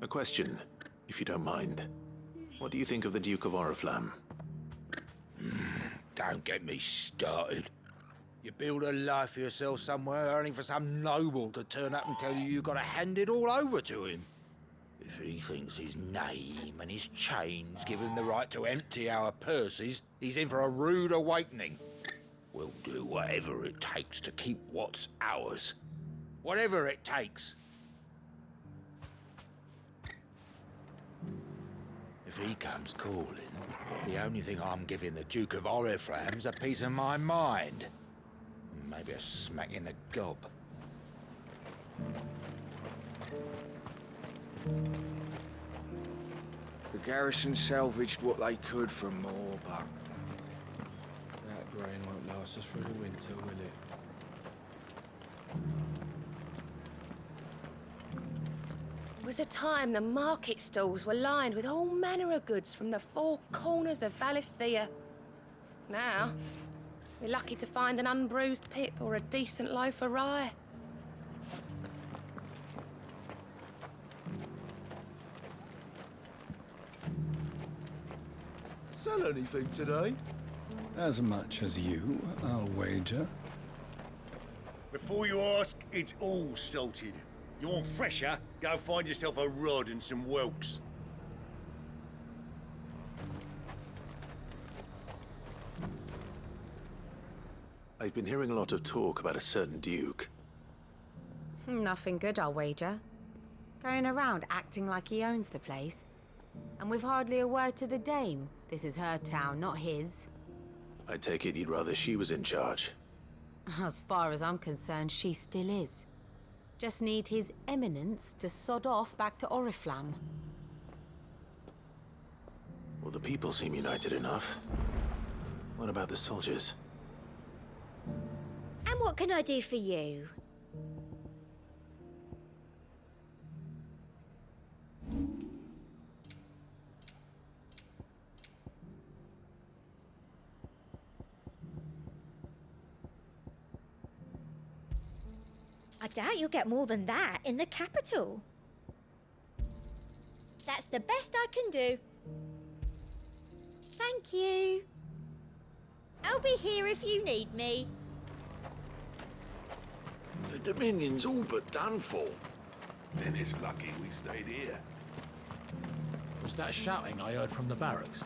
Speaker 2: A question, if you don't mind. What do you think of the Duke of Oriflamme?
Speaker 18: Don't get me started. You build a life for yourself somewhere, only for some noble to turn up and tell you you've got to hand it all over to him. If he thinks his name and his chains give him the right to empty our purses, he's in for a rude awakening. We'll do whatever it takes to keep what's ours. Whatever it takes. If If he comes calling, the only thing I'm giving the Duke of Oriflamme's a piece of my mind. Maybe a smack in the gob.
Speaker 13: The garrison salvaged what they could from Moore, but that grain won't last us through the winter, will it?
Speaker 5: It was a time the market stalls were lined with all manner of goods from the four corners of Valisthea. Now, we're lucky to find an unbruised pip or a decent loaf of rye.
Speaker 23: Sell anything today?
Speaker 19: As much as you, I'll wager.
Speaker 20: Before you ask, it's all salted. You want fresher? Go find yourself a rod and some whelks.
Speaker 2: I've been hearing a lot of talk about a certain duke.
Speaker 9: Nothing good, I'll wager. Going around acting like he owns the place. And with hardly a word to the dame. This is her town, not his.
Speaker 2: I take it you'd rather she was in charge.
Speaker 9: As far as I'm concerned, she still is. Just need his eminence to sod off back to Oriflamme.
Speaker 2: Well, the people seem united enough. What about the soldiers?
Speaker 11: And what can I do for you? I doubt you'll get more than that in the capital. That's the best I can do. Thank you. I'll be here if you need me.
Speaker 18: The Dominion's all but done for.
Speaker 23: Then it's lucky we stayed here.
Speaker 21: Was that shouting I heard from the barracks?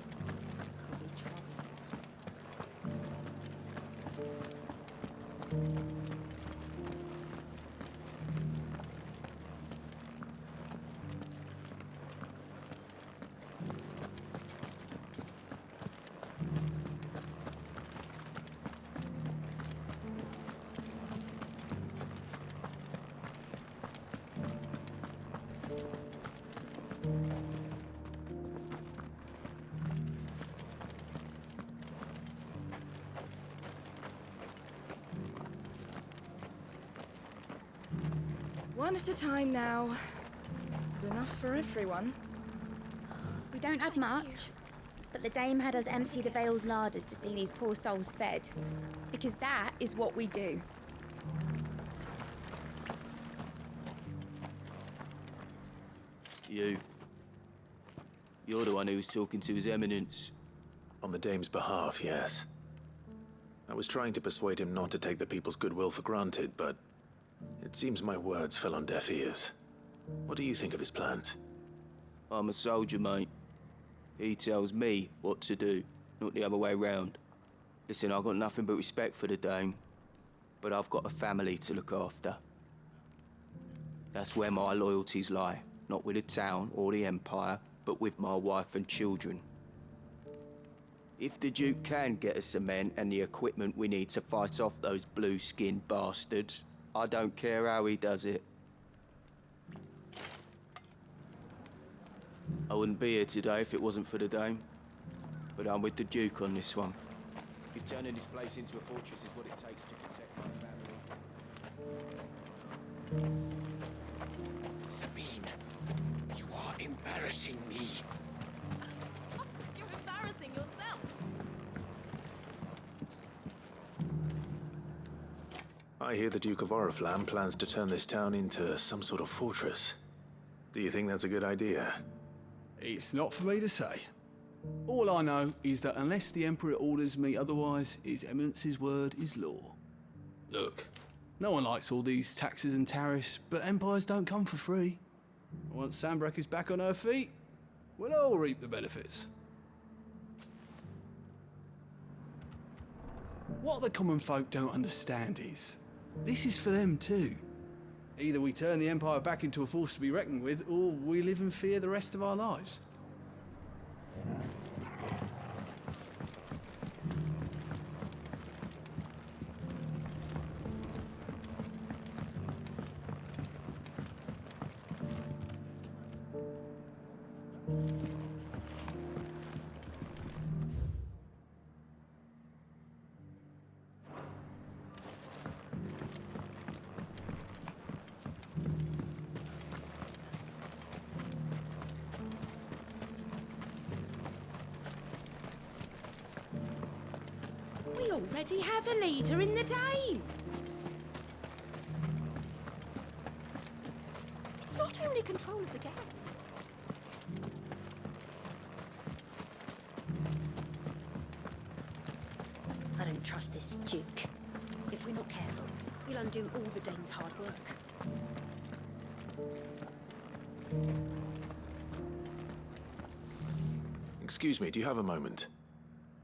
Speaker 14: One at a time now. There's enough for everyone.
Speaker 25: We don't have much, but the dame had us empty the Vale's larders to see these poor souls fed. Because that is what we do.
Speaker 26: You're the one who was talking to His Eminence.
Speaker 2: On the dame's behalf, yes. I was trying to persuade him not to take the people's goodwill for granted, but it seems my words fell on deaf ears. What do you think of his plans?
Speaker 26: I'm a soldier, mate. He tells me what to do, not the other way round. Listen, I've got nothing but respect for the dame, but I've got a family to look after. That's where my loyalties lie, not with the town or the Empire, but with my wife and children. If the Duke can get us the men and the equipment we need to fight off those blue-skinned bastards, I don't care how he does it. I wouldn't be here today if it wasn't for the dame, but I'm with the Duke on this one. If turning this place into a fortress is what it takes to protect my family.
Speaker 18: Sabine, you are embarrassing me.
Speaker 14: You're embarrassing yourself.
Speaker 2: I hear the Duke of Oriflamme plans to turn this town into some sort of fortress. Do you think that's a good idea?
Speaker 27: It's not for me to say. All I know is that unless the Emperor orders me otherwise, His Eminence's word is law. Look, no one likes all these taxes and tariffs, but empires don't come for free. Once Sanbreque is back on her feet, we'll all reap the benefits. What the common folk don't understand is, this is for them too. Either we turn the Empire back into a force to be reckoned with, or we live in fear the rest of our lives.
Speaker 11: We already have a leader in the Dane. It's not only control of the garrison. I don't trust this Duke. If we're not careful, he'll undo all the Dane's hard work.
Speaker 2: Excuse me, do you have a moment?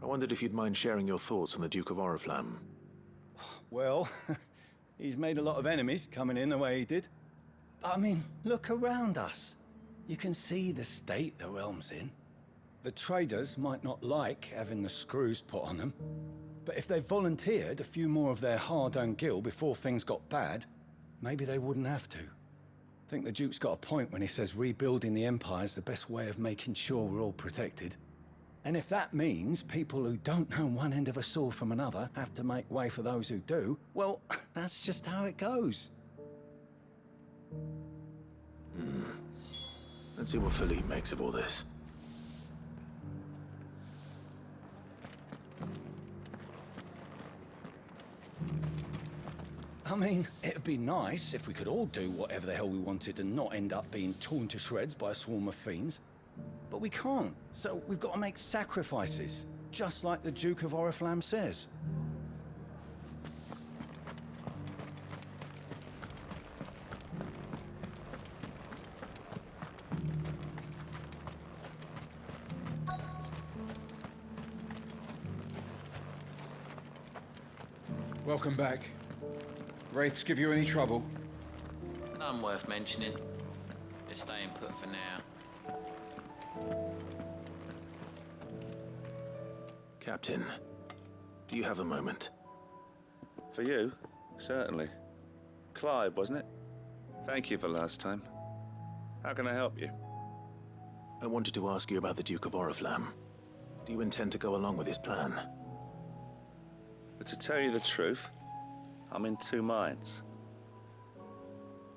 Speaker 2: I wondered if you'd mind sharing your thoughts on the Duke of Oriflamme.
Speaker 19: Well, he's made a lot of enemies coming in the way he did. I mean, look around us. You can see the state the realm's in. The traders might not like having the screws put on them, but if they volunteered a few more of their hard-earned gil before things got bad, maybe they wouldn't have to. I think the Duke's got a point when he says rebuilding the Empire's the best way of making sure we're all protected. And if that means people who don't know one end of a sword from another have to make way for those who do, well, that's just how it goes.
Speaker 2: Let's see what Philippe makes of all this.
Speaker 19: I mean, it'd be nice if we could all do whatever the hell we wanted and not end up being torn to shreds by a swarm of fiends. But we can't, so we've got to make sacrifices, just like the Duke of Oriflamme says.
Speaker 1: Welcome back. Wraiths give you any trouble?
Speaker 3: None worth mentioning. Just staying put for now.
Speaker 2: Captain, do you have a moment?
Speaker 7: For you? Certainly. Clive, wasn't it? Thank you for last time. How can I help you?
Speaker 2: I wanted to ask you about the Duke of Oriflamme. Do you intend to go along with his plan?
Speaker 7: But to tell you the truth, I'm in two minds.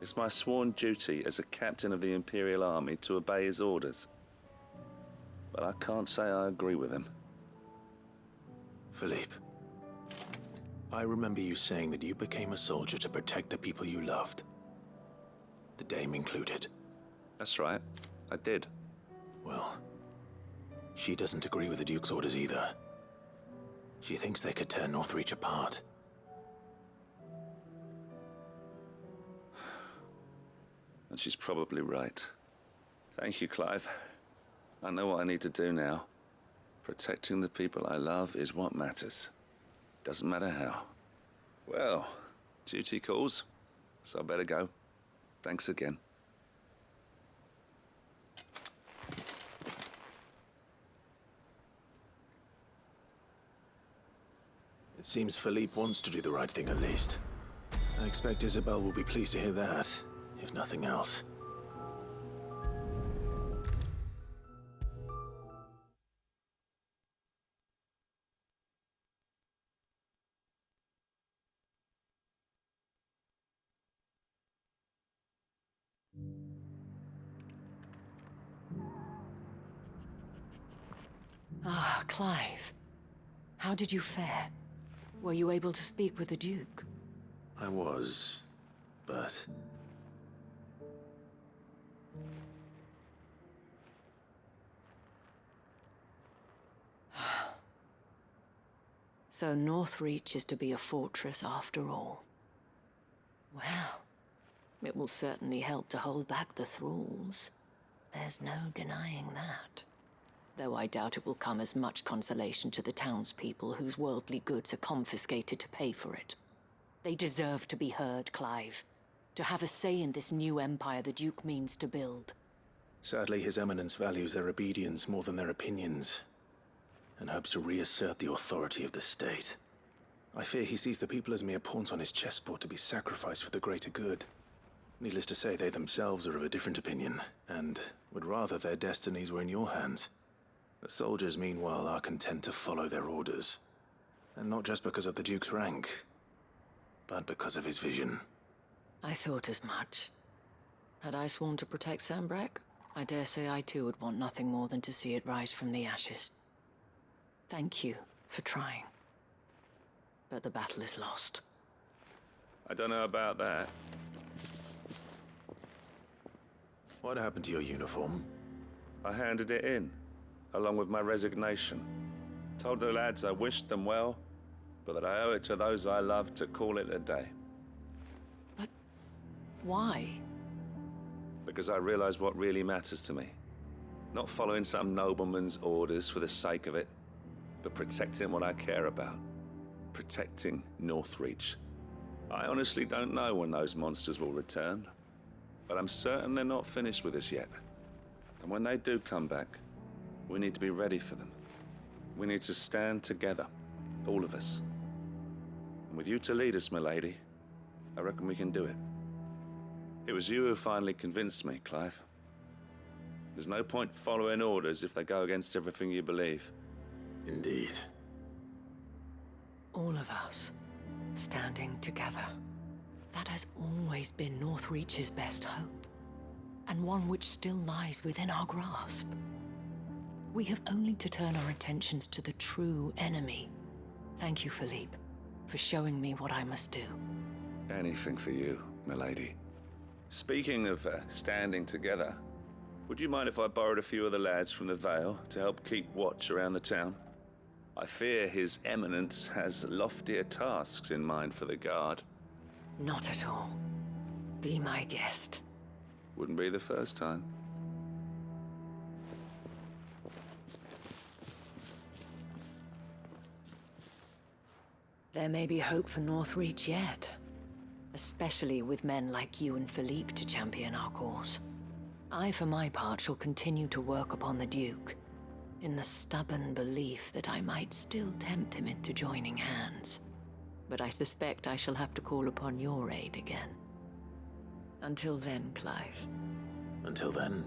Speaker 7: It's my sworn duty as a captain of the Imperial Army to obey his orders. But I can't say I agree with him.
Speaker 2: Philippe, I remember you saying that you became a soldier to protect the people you loved. The Dame included.
Speaker 7: That's right, I did.
Speaker 2: Well, she doesn't agree with the Duke's orders either. She thinks they could tear Northreach apart.
Speaker 7: And she's probably right. Thank you, Clive. I know what I need to do now. Protecting the people I love is what matters. Doesn't matter how. Well, duty calls, so I better go. Thanks again.
Speaker 2: It seems Philippe wants to do the right thing at least. I expect Isabel will be pleased to hear that, if nothing else.
Speaker 4: Ah, Clive. How did you fare? Were you able to speak with the Duke?
Speaker 2: I was, but...
Speaker 4: So Northreach is to be a fortress after all. Well, it will certainly help to hold back the thralls. There's no denying that. Though I doubt it will come as much consolation to the townspeople whose worldly goods are confiscated to pay for it. They deserve to be heard, Clive. To have a say in this new empire the Duke means to build.
Speaker 2: Sadly, His Eminence values their obedience more than their opinions, and hopes to reassert the authority of the state. I fear he sees the people as mere pawns on his chessboard to be sacrificed for the greater good. Needless to say, they themselves are of a different opinion, and would rather their destinies were in your hands. The soldiers, meanwhile, are content to follow their orders. And not just because of the Duke's rank, but because of his vision.
Speaker 4: I thought as much. Had I sworn to protect Sambrek, I dare say I too would want nothing more than to see it rise from the ashes. Thank you for trying. But the battle is lost.
Speaker 7: I don't know about that.
Speaker 2: What happened to your uniform?
Speaker 7: I handed it in, along with my resignation. Told the lads I wished them well, but that I owe it to those I love to call it a day.
Speaker 4: Why?
Speaker 7: Because I realize what really matters to me. Not following some nobleman's orders for the sake of it, but protecting what I care about. Protecting Northreach. I honestly don't know when those monsters will return, but I'm certain they're not finished with us yet. And when they do come back, we need to be ready for them. We need to stand together, all of us. And with you to lead us, milady, I reckon we can do it. It was you who finally convinced me, Clive. There's no point following orders if they go against everything you believe.
Speaker 2: Indeed.
Speaker 4: All of us, standing together. That has always been Northreach's best hope, and one which still lies within our grasp. We have only to turn our attentions to the true enemy. Thank you, Philippe, for showing me what I must do.
Speaker 7: Anything for you, milady. Speaking of standing together, would you mind if I borrowed a few of the lads from the Vale to help keep watch around the town? I fear His Eminence has loftier tasks in mind for the guard.
Speaker 4: Not at all. Be my guest.
Speaker 7: Wouldn't be the first time.
Speaker 4: There may be hope for Northreach yet. Especially with men like you and Philippe to champion our cause. I, for my part, shall continue to work upon the Duke, in the stubborn belief that I might still tempt him into joining hands. But I suspect I shall have to call upon your aid again. Until then, Clive.
Speaker 2: Until then.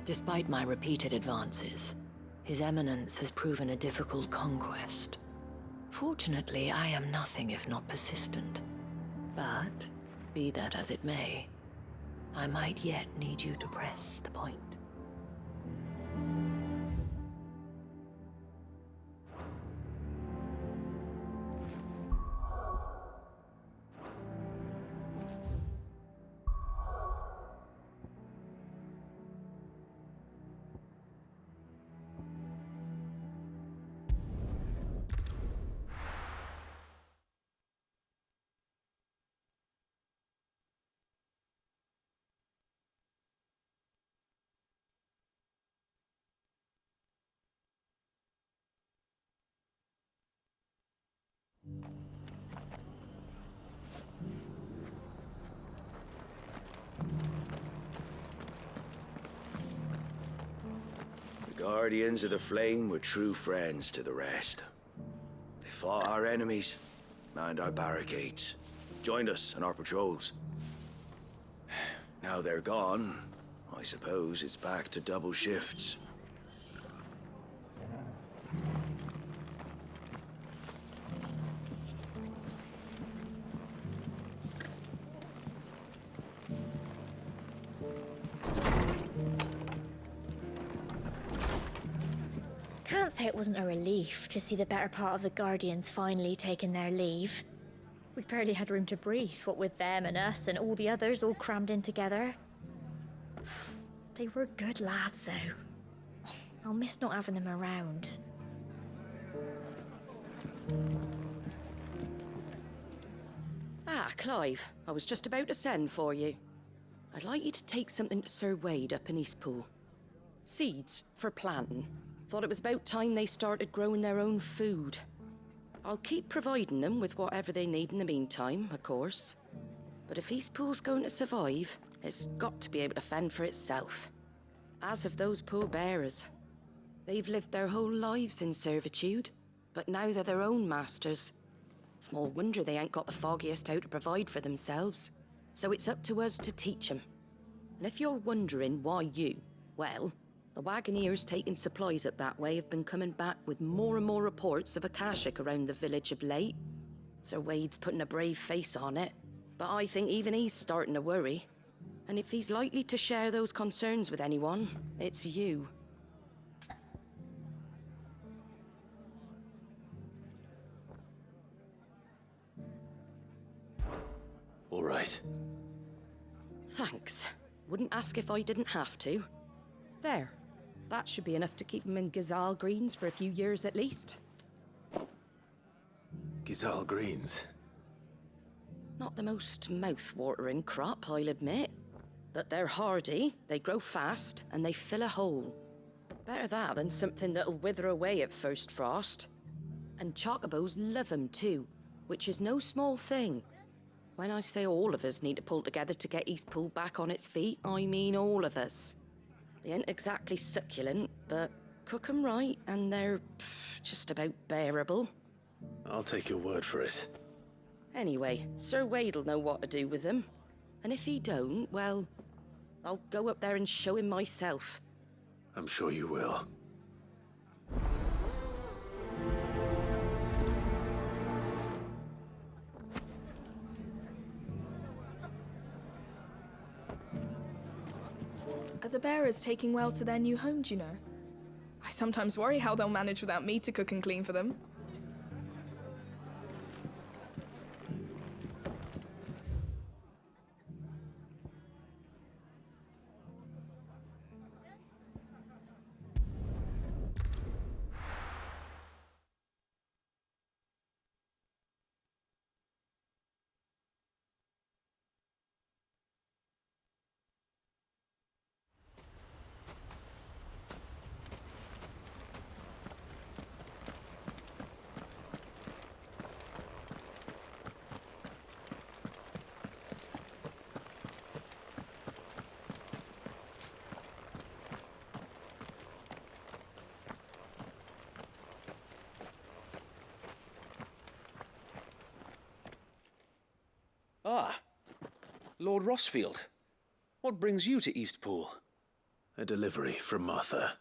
Speaker 4: Despite my repeated advances, His Eminence has proven a difficult conquest. Fortunately, I am nothing if not persistent. But, be that as it may, I might yet need you to press the point.
Speaker 13: The Guardians of the Flame were true friends to the rest. They fought our enemies, manned our barricades, joined us on our patrols. Now they're gone, I suppose it's back to double shifts.
Speaker 11: Can't say it wasn't a relief to see the better part of the Guardians finally taking their leave. We barely had room to breathe, what with them and us and all the others all crammed in together. They were good lads, though. I'll miss not having them around.
Speaker 8: Ah, Clive, I was just about to send for you. I'd like you to take something to Sir Wade up in Eastpool. Seeds for planting. Thought it was about time they started growing their own food. I'll keep providing them with whatever they need in the meantime, of course. But if Eastpool's going to survive, it's got to be able to fend for itself. As of those poor bearers. They've lived their whole lives in servitude, but now they're their own masters. Small wonder they ain't got the foggiest how to provide for themselves. So it's up to us to teach them. And if you're wondering why you, well, the wagoneers taking supplies up that way have been coming back with more and more reports of Akashic around the village of late. Sir Wade's putting a brave face on it, but I think even he's starting to worry. And if he's likely to share those concerns with anyone, it's you.
Speaker 2: All right.
Speaker 8: Thanks. Wouldn't ask if I didn't have to. There. That should be enough to keep them in Gazal Greens for a few years at least.
Speaker 2: Gazal Greens?
Speaker 8: Not the most mouth-watering crop, I'll admit. But they're hardy, they grow fast, and they fill a hole. Better that than something that'll wither away at first frost. And chocobos love them too, which is no small thing. When I say all of us need to pull together to get Eastpool back on its feet, I mean all of us. They ain't exactly succulent, but cook 'em right and they're just about bearable.
Speaker 2: I'll take your word for it.
Speaker 8: Anyway, Sir Wade'll know what to do with them. And if he don't, well, I'll go up there and show him myself.
Speaker 2: I'm sure you will.
Speaker 14: Are the bearers taking well to their new home, do you know? I sometimes worry how they'll manage without me to cook and clean for them.
Speaker 10: Ah, Lord Rossfield. What brings you to Eastpool?
Speaker 2: A delivery from Martha.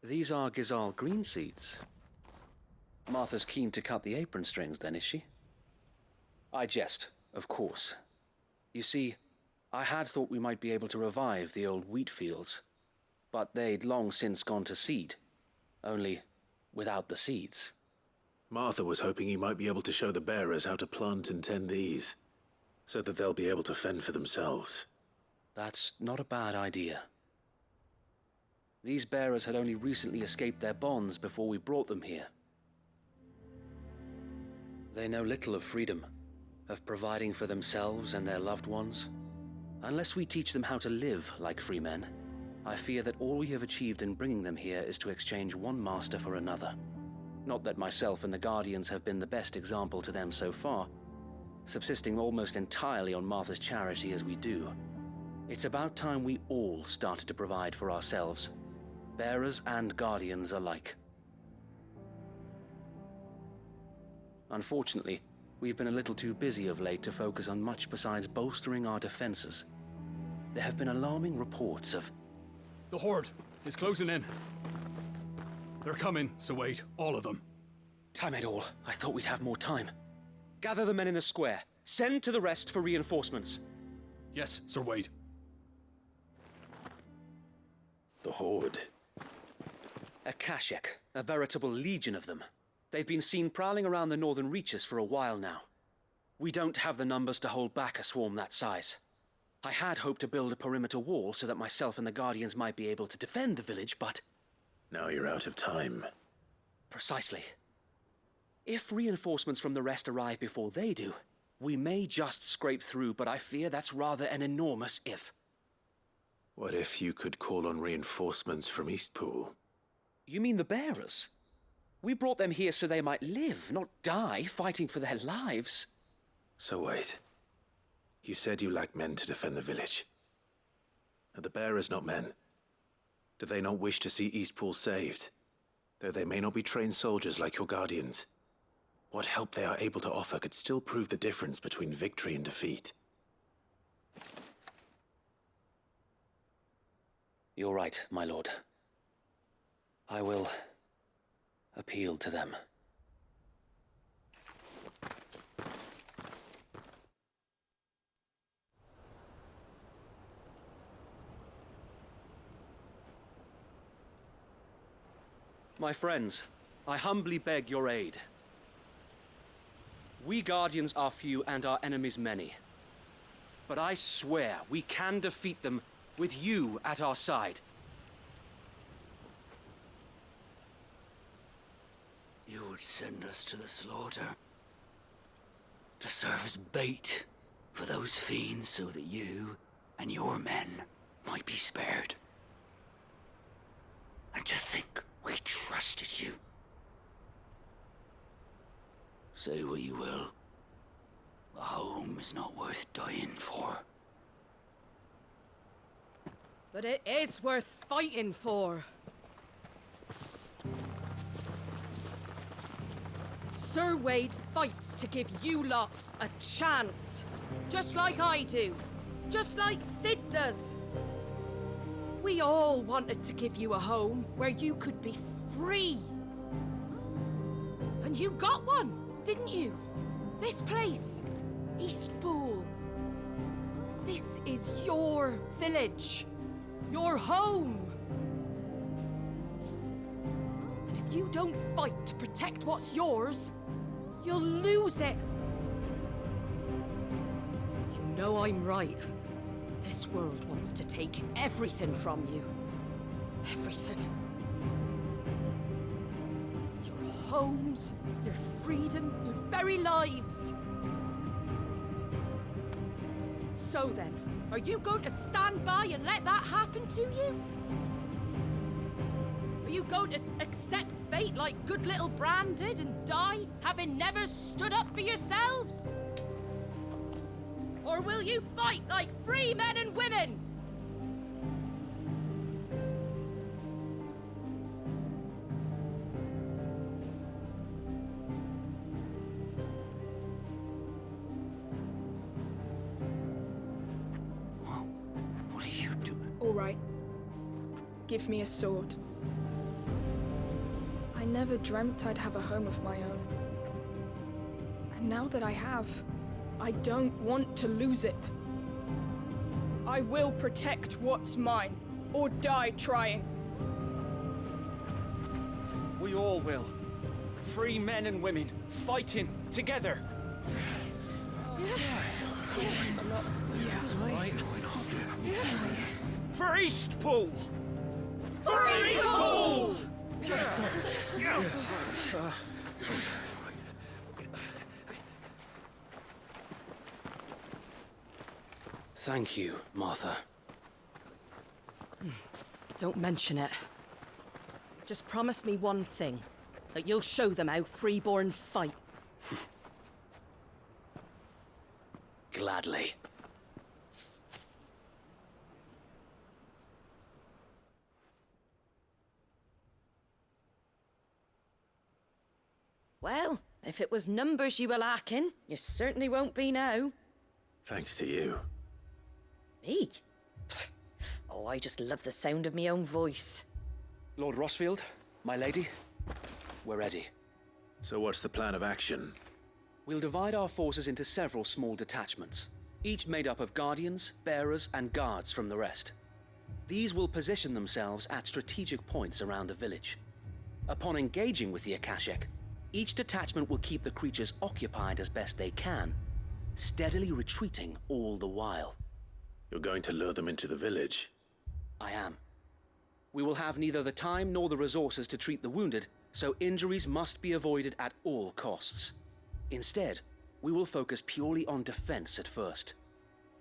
Speaker 10: These are Gazal green seeds. Martha's keen to cut the apron strings then, is she? I jest, of course. You see, I had thought we might be able to revive the old wheat fields, but they'd long since gone to seed, only without the seeds.
Speaker 2: Martha was hoping he might be able to show the bearers how to plant and tend these, so that they'll be able to fend for themselves.
Speaker 10: That's not a bad idea. These bearers had only recently escaped their bonds before we brought them here. They know little of freedom, of providing for themselves and their loved ones. Unless we teach them how to live like free men, I fear that all we have achieved in bringing them here is to exchange one master for another. Not that myself and the Guardians have been the best example to them so far, subsisting almost entirely on Martha's charity as we do. It's about time we all started to provide for ourselves, bearers and Guardians alike. Unfortunately, we've been a little too busy of late to focus on much besides bolstering our defenses. There have been alarming reports of...
Speaker 27: The Horde is closing in. They're coming, Sir Wade, all of them.
Speaker 10: Damn it all, I thought we'd have more time. Gather the men in the square. Send to the rest for reinforcements.
Speaker 27: Yes, Sir Wade.
Speaker 2: The Horde?
Speaker 10: A Kashek, a veritable legion of them. They've been seen prowling around the northern reaches for a while now. We don't have the numbers to hold back a swarm that size. I had hoped to build a perimeter wall so that myself and the Guardians might be able to defend the village, but...
Speaker 2: Now you're out of time.
Speaker 10: Precisely. If reinforcements from the rest arrive before they do, we may just scrape through, but I fear that's rather an enormous if.
Speaker 2: What if you could call on reinforcements from Eastpool?
Speaker 10: You mean the bearers? We brought them here so they might live, not die, fighting for their lives.
Speaker 2: So wait. You said you lack men to defend the village. Are the bearers not men? Do they not wish to see Eastpool saved? Though they may not be trained soldiers like your guardians. What help they are able to offer could still prove the difference between victory and defeat.
Speaker 10: You're right, my lord. I will appeal to them. My friends, I humbly beg your aid. We Guardians are few and our enemies many. But I swear we can defeat them with you at our side.
Speaker 6: You would send us to the slaughter, to serve as bait for those fiends so that you and your men might be spared. And to think we trusted you. Say what you will, a home is not worth dying for.
Speaker 8: But it is worth fighting for. Sir Wade fights to give you lot a chance. Just like I do. Just like Sid does. We all wanted to give you a home where you could be free. And you got one, didn't you? This place, Eastpool. This is your village. Your home. And if you don't fight to protect what's yours, you'll lose it. You know I'm right. This world wants to take everything from you. Everything. Your homes, your freedom, your very lives. So then, are you going to stand by and let that happen to you? Are you going to accept fate like good little Bran did and die, having never stood up for yourselves? Or will you fight like free men and women?
Speaker 6: What are you doing?
Speaker 14: All right. Give me a sword. I never dreamt I'd have a home of my own. And now that I have, I don't want to lose it. I will protect what's mine, or die trying.
Speaker 10: We all will. Free men and women, fighting together. For Eastpool!
Speaker 6: For Eastpool!
Speaker 10: Thank you, Martha.
Speaker 8: Don't mention it. Just promise me one thing. That you'll show them how freeborn fight.
Speaker 10: Gladly.
Speaker 8: Well, if it was numbers you were lacking, you certainly won't be now.
Speaker 2: Thanks to you.
Speaker 8: Me? Oh, I just love the sound of my own voice.
Speaker 10: Lord Rossfield, my lady, we're ready.
Speaker 2: So what's the plan of action?
Speaker 10: We'll divide our forces into several small detachments, each made up of guardians, bearers, and guards from the rest. These will position themselves at strategic points around the village. Upon engaging with the Akashic, each detachment will keep the creatures occupied as best they can, steadily retreating all the while.
Speaker 2: You're going to lure them into the village?
Speaker 10: I am. We will have neither the time nor the resources to treat the wounded, so injuries must be avoided at all costs. Instead, we will focus purely on defense at first.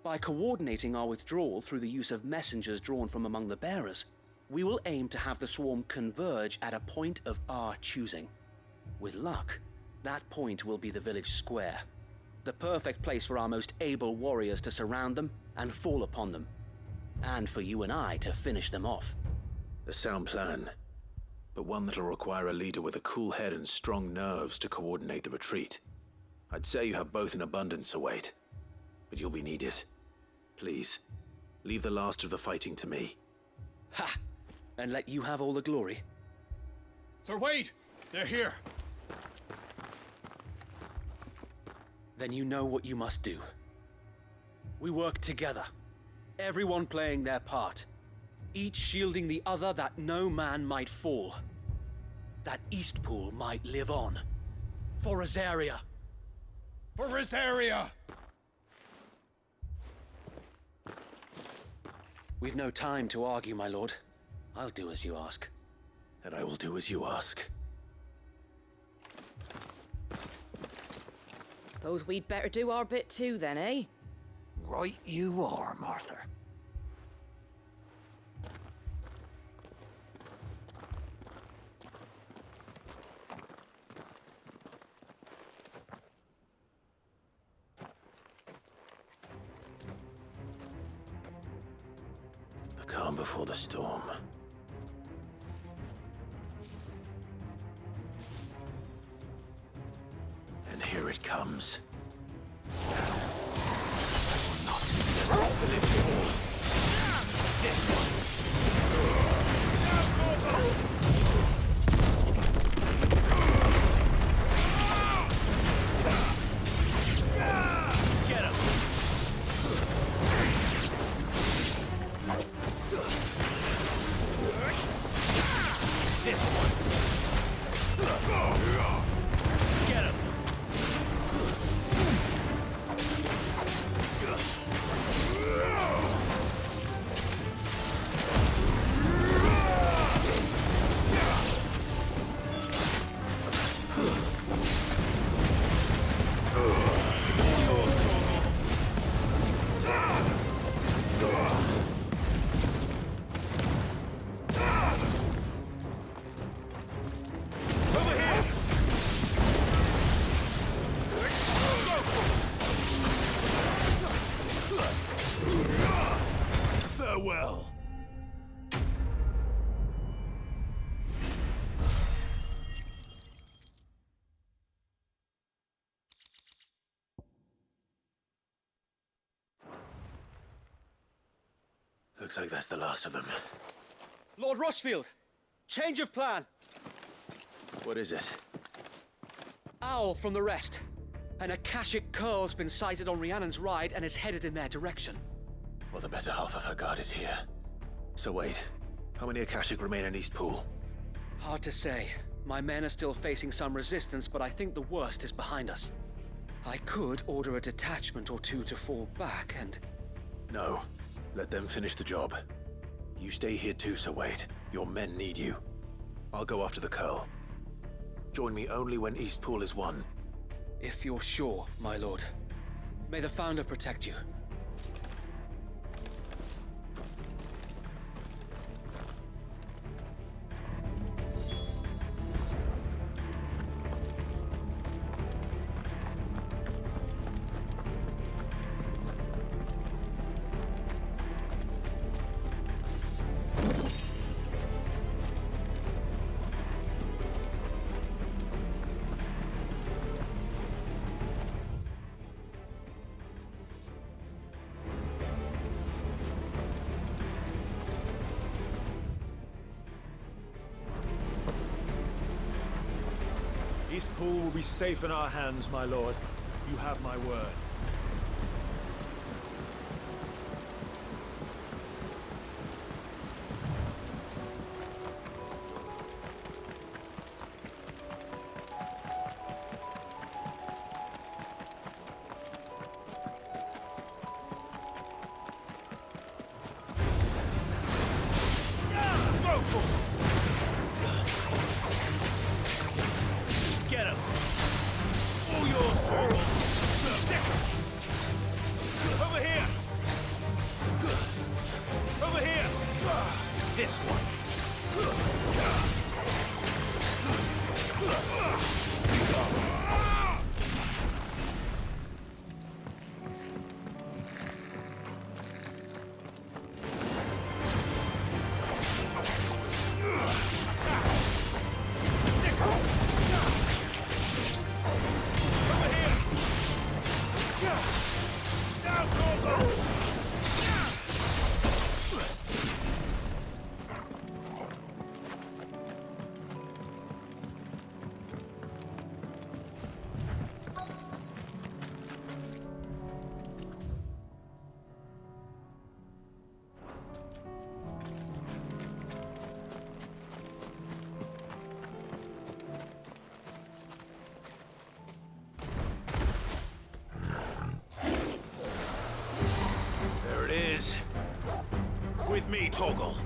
Speaker 10: By coordinating our withdrawal through the use of messengers drawn from among the bearers, we will aim to have the swarm converge at a point of our choosing. With luck, that point will be the village square, the perfect place for our most able warriors to surround them and fall upon them, and for you and I to finish them off.
Speaker 2: A sound plan, but one that'll require a leader with a cool head and strong nerves to coordinate the retreat. I'd say you have both in abundance, Wade, but you'll be needed. Please, leave the last of the fighting to me.
Speaker 10: Ha! And let you have all the glory.
Speaker 21: Sir Wade! They're here!
Speaker 10: Then you know what you must do. We work together, everyone playing their part, each shielding the other that no man might fall, that Eastpool might live on. For Rosaria!
Speaker 21: For Rosaria!
Speaker 10: We've no time to argue, my lord. I'll do as you ask.
Speaker 2: And I will do as you ask.
Speaker 8: Suppose we'd better do our bit too, then, eh?
Speaker 6: Right you are, Martha.
Speaker 2: The calm before the storm. And here it comes.
Speaker 23: Farewell.
Speaker 2: Looks like that's the last of them.
Speaker 10: Lord Rossfield! Change of plan!
Speaker 2: What is it?
Speaker 10: Owl from the rest. An Akashic curl's been sighted on Rhiannon's ride and is headed in their direction.
Speaker 2: Well, the better half of her guard is here. So wait, how many Akashic remain in Eastpool?
Speaker 10: Hard to say. My men are still facing some resistance, but I think the worst is behind us. I could order a detachment or two to fall back and...
Speaker 2: No. Let them finish the job. You stay here too, Sir Wade. Your men need you. I'll go after the Curl. Join me only when Eastpool is won.
Speaker 10: If you're sure, my lord. May the Founder protect you.
Speaker 5: Eastpool will be safe in our hands, my lord. You have my word. Over here! Over here! This one.
Speaker 18: There it is. With me, Toggle.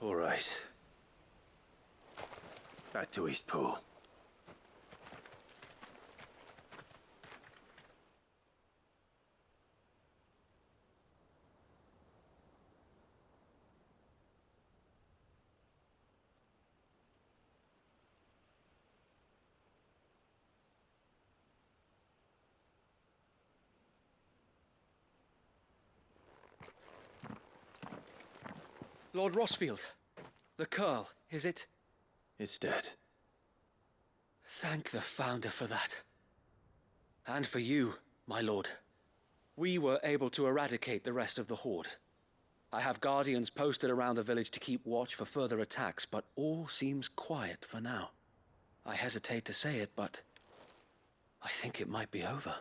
Speaker 18: All right. Back to Eastpool.
Speaker 10: Lord Rossfield, the Curl, is it?
Speaker 2: It's dead.
Speaker 10: Thank the Founder for that. And for you, my lord. We were able to eradicate the rest of the Horde. I have guardians posted around the village to keep watch for further attacks, but all seems quiet for now. I hesitate to say it, but I think it might be over.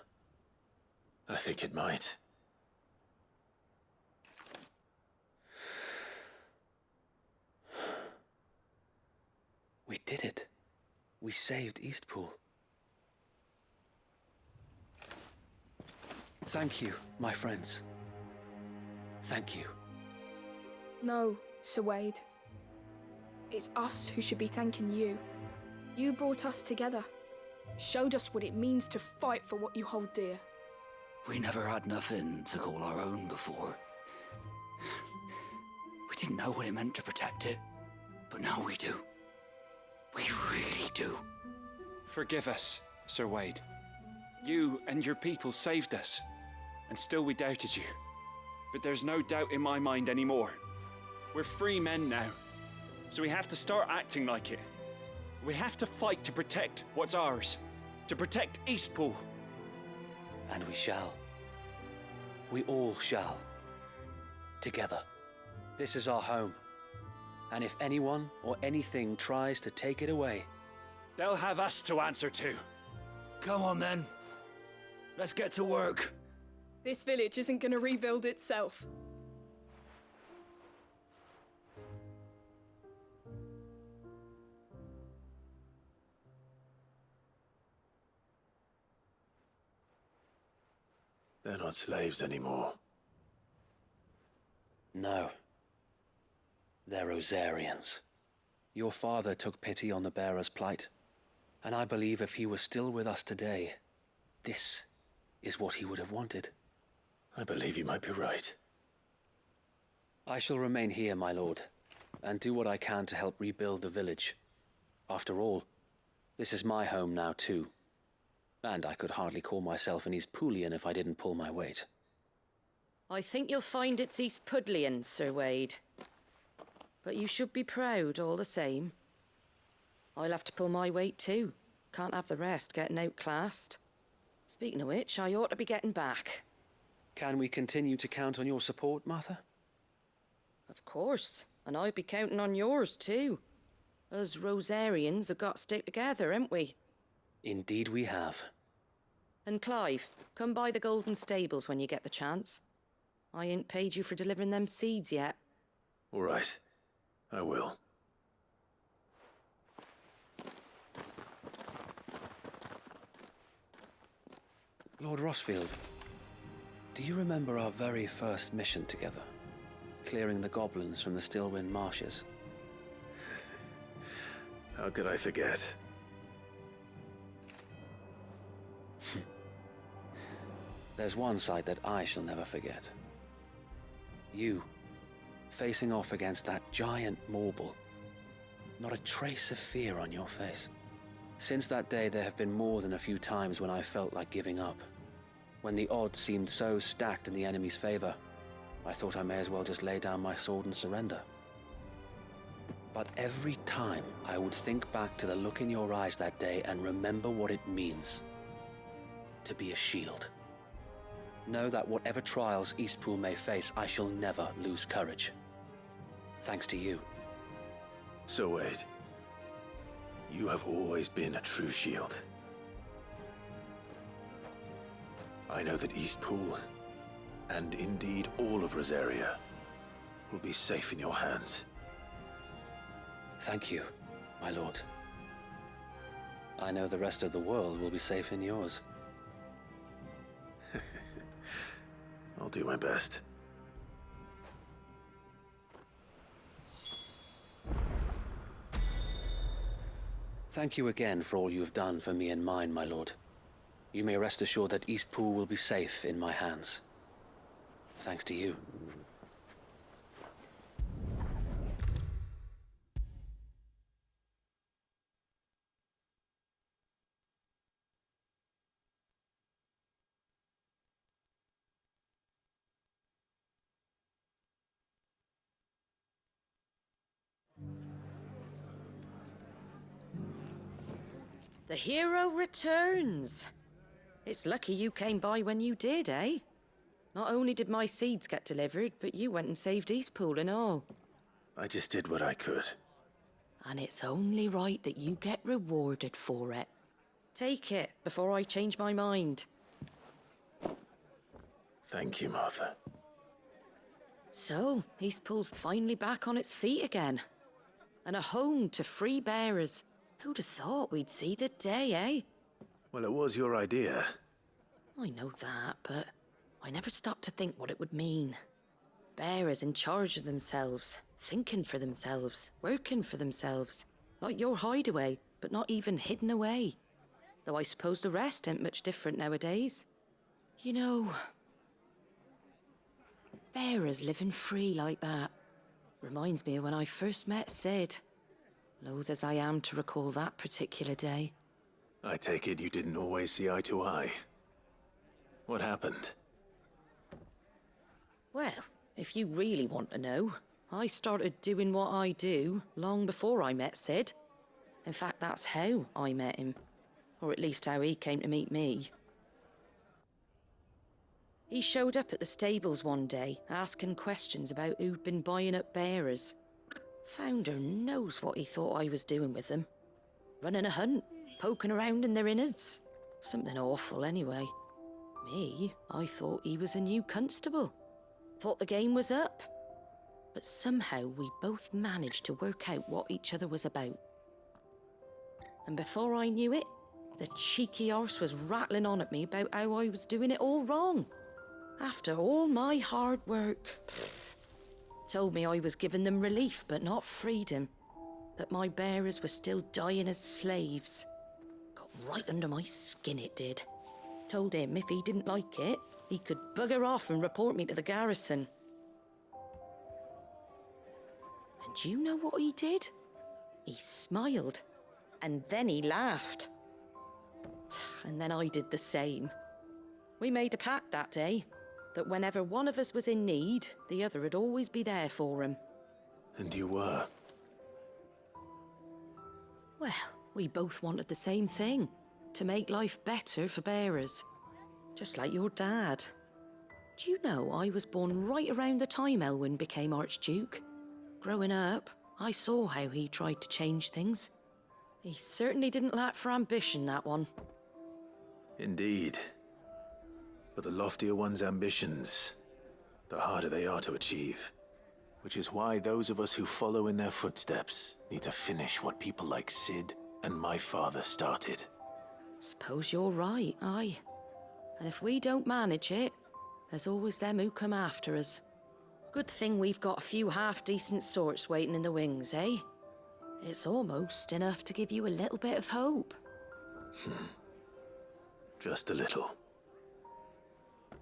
Speaker 2: I think it might.
Speaker 10: We did it. We saved Eastpool. Thank you, my friends. Thank you.
Speaker 14: No, Sir Wade. It's us who should be thanking you. You brought us together. Showed us what it means to fight for what you hold dear.
Speaker 6: We never had nothing to call our own before. We didn't know what it meant to protect it, but now we do. We really do.
Speaker 12: Forgive us, Sir Wade. You and your people saved us, and still we doubted you. But there's no doubt in my mind anymore. We're free men now, so we have to start acting like it. We have to fight to protect what's ours, to protect Eastpool.
Speaker 10: And we shall. We all shall. Together. This is our home. And if anyone or anything tries to take it away,
Speaker 12: they'll have us to answer to.
Speaker 6: Come on then. Let's get to work.
Speaker 14: This village isn't going to rebuild itself.
Speaker 2: They're not slaves anymore.
Speaker 10: no. They're Rosarians. Your father took pity on the bearer's plight, and I believe if he was still with us today, this is what he would have wanted.
Speaker 2: I believe you might be right.
Speaker 10: I shall remain here, my lord, and do what I can to help rebuild the village. After all, this is my home now too. And I could hardly call myself an East Poolian if I didn't pull my weight.
Speaker 8: I think you'll find it's East Pudlian, Sir Wade. But you should be proud all the same. I'll have to pull my weight too. Can't have the rest getting outclassed. Speaking of which, I ought to be getting back.
Speaker 10: Can we continue to count on your support, Martha?
Speaker 8: Of course, and I'd be counting on yours too. Us Rosarians have got to stick together, haven't we?
Speaker 10: Indeed we have.
Speaker 8: And Clive, come by the Golden Stables when you get the chance. I ain't paid you for delivering them seeds yet.
Speaker 2: All right. I will.
Speaker 10: Lord Rossfield, do you remember our very first mission together? Clearing the goblins from the Stillwind marshes?
Speaker 2: How could I forget?
Speaker 10: There's one sight that I shall never forget. You, facing off against that giant Morble. Not a trace of fear on your face. Since that day, there have been more than a few times when I felt like giving up. When the odds seemed so stacked in the enemy's favor, I thought I may as well just lay down my sword and surrender. But every time, I would think back to the look in your eyes that day and remember what it means to be a shield. Know that whatever trials Eastpool may face, I shall never lose courage. Thanks to you.
Speaker 2: Sir Wade, you have always been a true shield. I know that Eastpool, and indeed all of Rosaria, will be safe in your hands.
Speaker 10: Thank you, my lord. I know the rest of the world will be safe in yours.
Speaker 2: I'll do my best.
Speaker 10: Thank you again for all you have done for me and mine, my lord. You may rest assured that Eastpool will be safe in my hands. Thanks to you.
Speaker 8: The hero returns. It's lucky you came by when you did, eh? Not only did my seeds get delivered, but you went and saved Eastpool and all.
Speaker 2: I just did what I could.
Speaker 8: And it's only right that you get rewarded for it. Take it before I change my mind.
Speaker 2: Thank you, Martha.
Speaker 8: So, Eastpool's finally back on its feet again. And a home to free bearers. Who'd have thought we'd see the day, eh?
Speaker 2: Well, it was your idea.
Speaker 8: I know that, but I never stopped to think what it would mean. Bearers in charge of themselves, thinking for themselves, working for themselves. Like your hideaway, but not even hidden away. Though I suppose the rest ain't much different nowadays. You know, bearers living free like that reminds me of when I first met Sid. Loath as I am to recall that particular day.
Speaker 2: I take it you didn't always see eye to eye. What happened?
Speaker 8: Well, if you really want to know, I started doing what I do long before I met Sid. In fact, that's how I met him. Or at least how he came to meet me. He showed up at the stables one day, asking questions about who'd been buying up bearers. Founder knows what he thought I was doing with them. Running a hunt, poking around in their innards. Something awful anyway. Me, I thought he was a new constable. Thought the game was up. But somehow we both managed to work out what each other was about. And before I knew it, the cheeky arse was rattling on at me about how I was doing it all wrong. After all my hard work. Told me I was giving them relief, but not freedom. That my bearers were still dying as slaves. Got right under my skin, it did. Told him if he didn't like it, he could bugger off and report me to the garrison. And you know what he did? He smiled, and then he laughed. And then I did the same. We made a pact that day, that whenever one of us was in need, the other would always be there for him.
Speaker 2: And you were?
Speaker 8: Well, we both wanted the same thing, to make life better for bearers. Just like your dad. Do you know I was born right around the time Elwyn became Archduke? Growing up, I saw how he tried to change things. He certainly didn't lack for ambition, that one.
Speaker 2: Indeed. But the loftier one's ambitions, the harder they are to achieve. Which is why those of us who follow in their footsteps need to finish what people like Sid and my father started.
Speaker 8: Suppose you're right, aye. And if we don't manage it, there's always them who come after us. Good thing we've got a few half-decent sorts waiting in the wings, eh? It's almost enough to give you a little bit of hope.
Speaker 2: Just a little.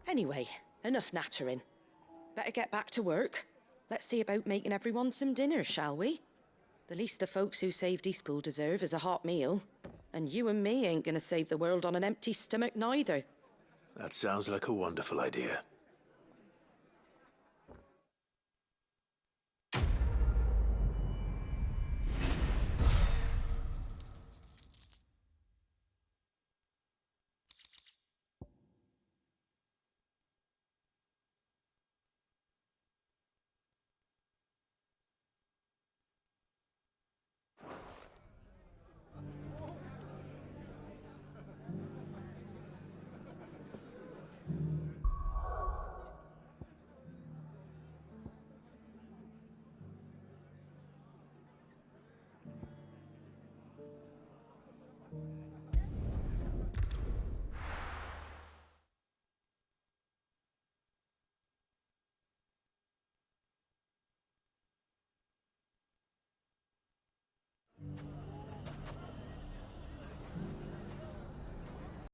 Speaker 8: Anyway, enough nattering. Better get back to work. Let's see about making everyone some dinner, shall we? The least the folks who saved Eastpool deserve is a hot meal. And you and me ain't gonna save the world on an empty stomach neither.
Speaker 2: That sounds like a wonderful idea.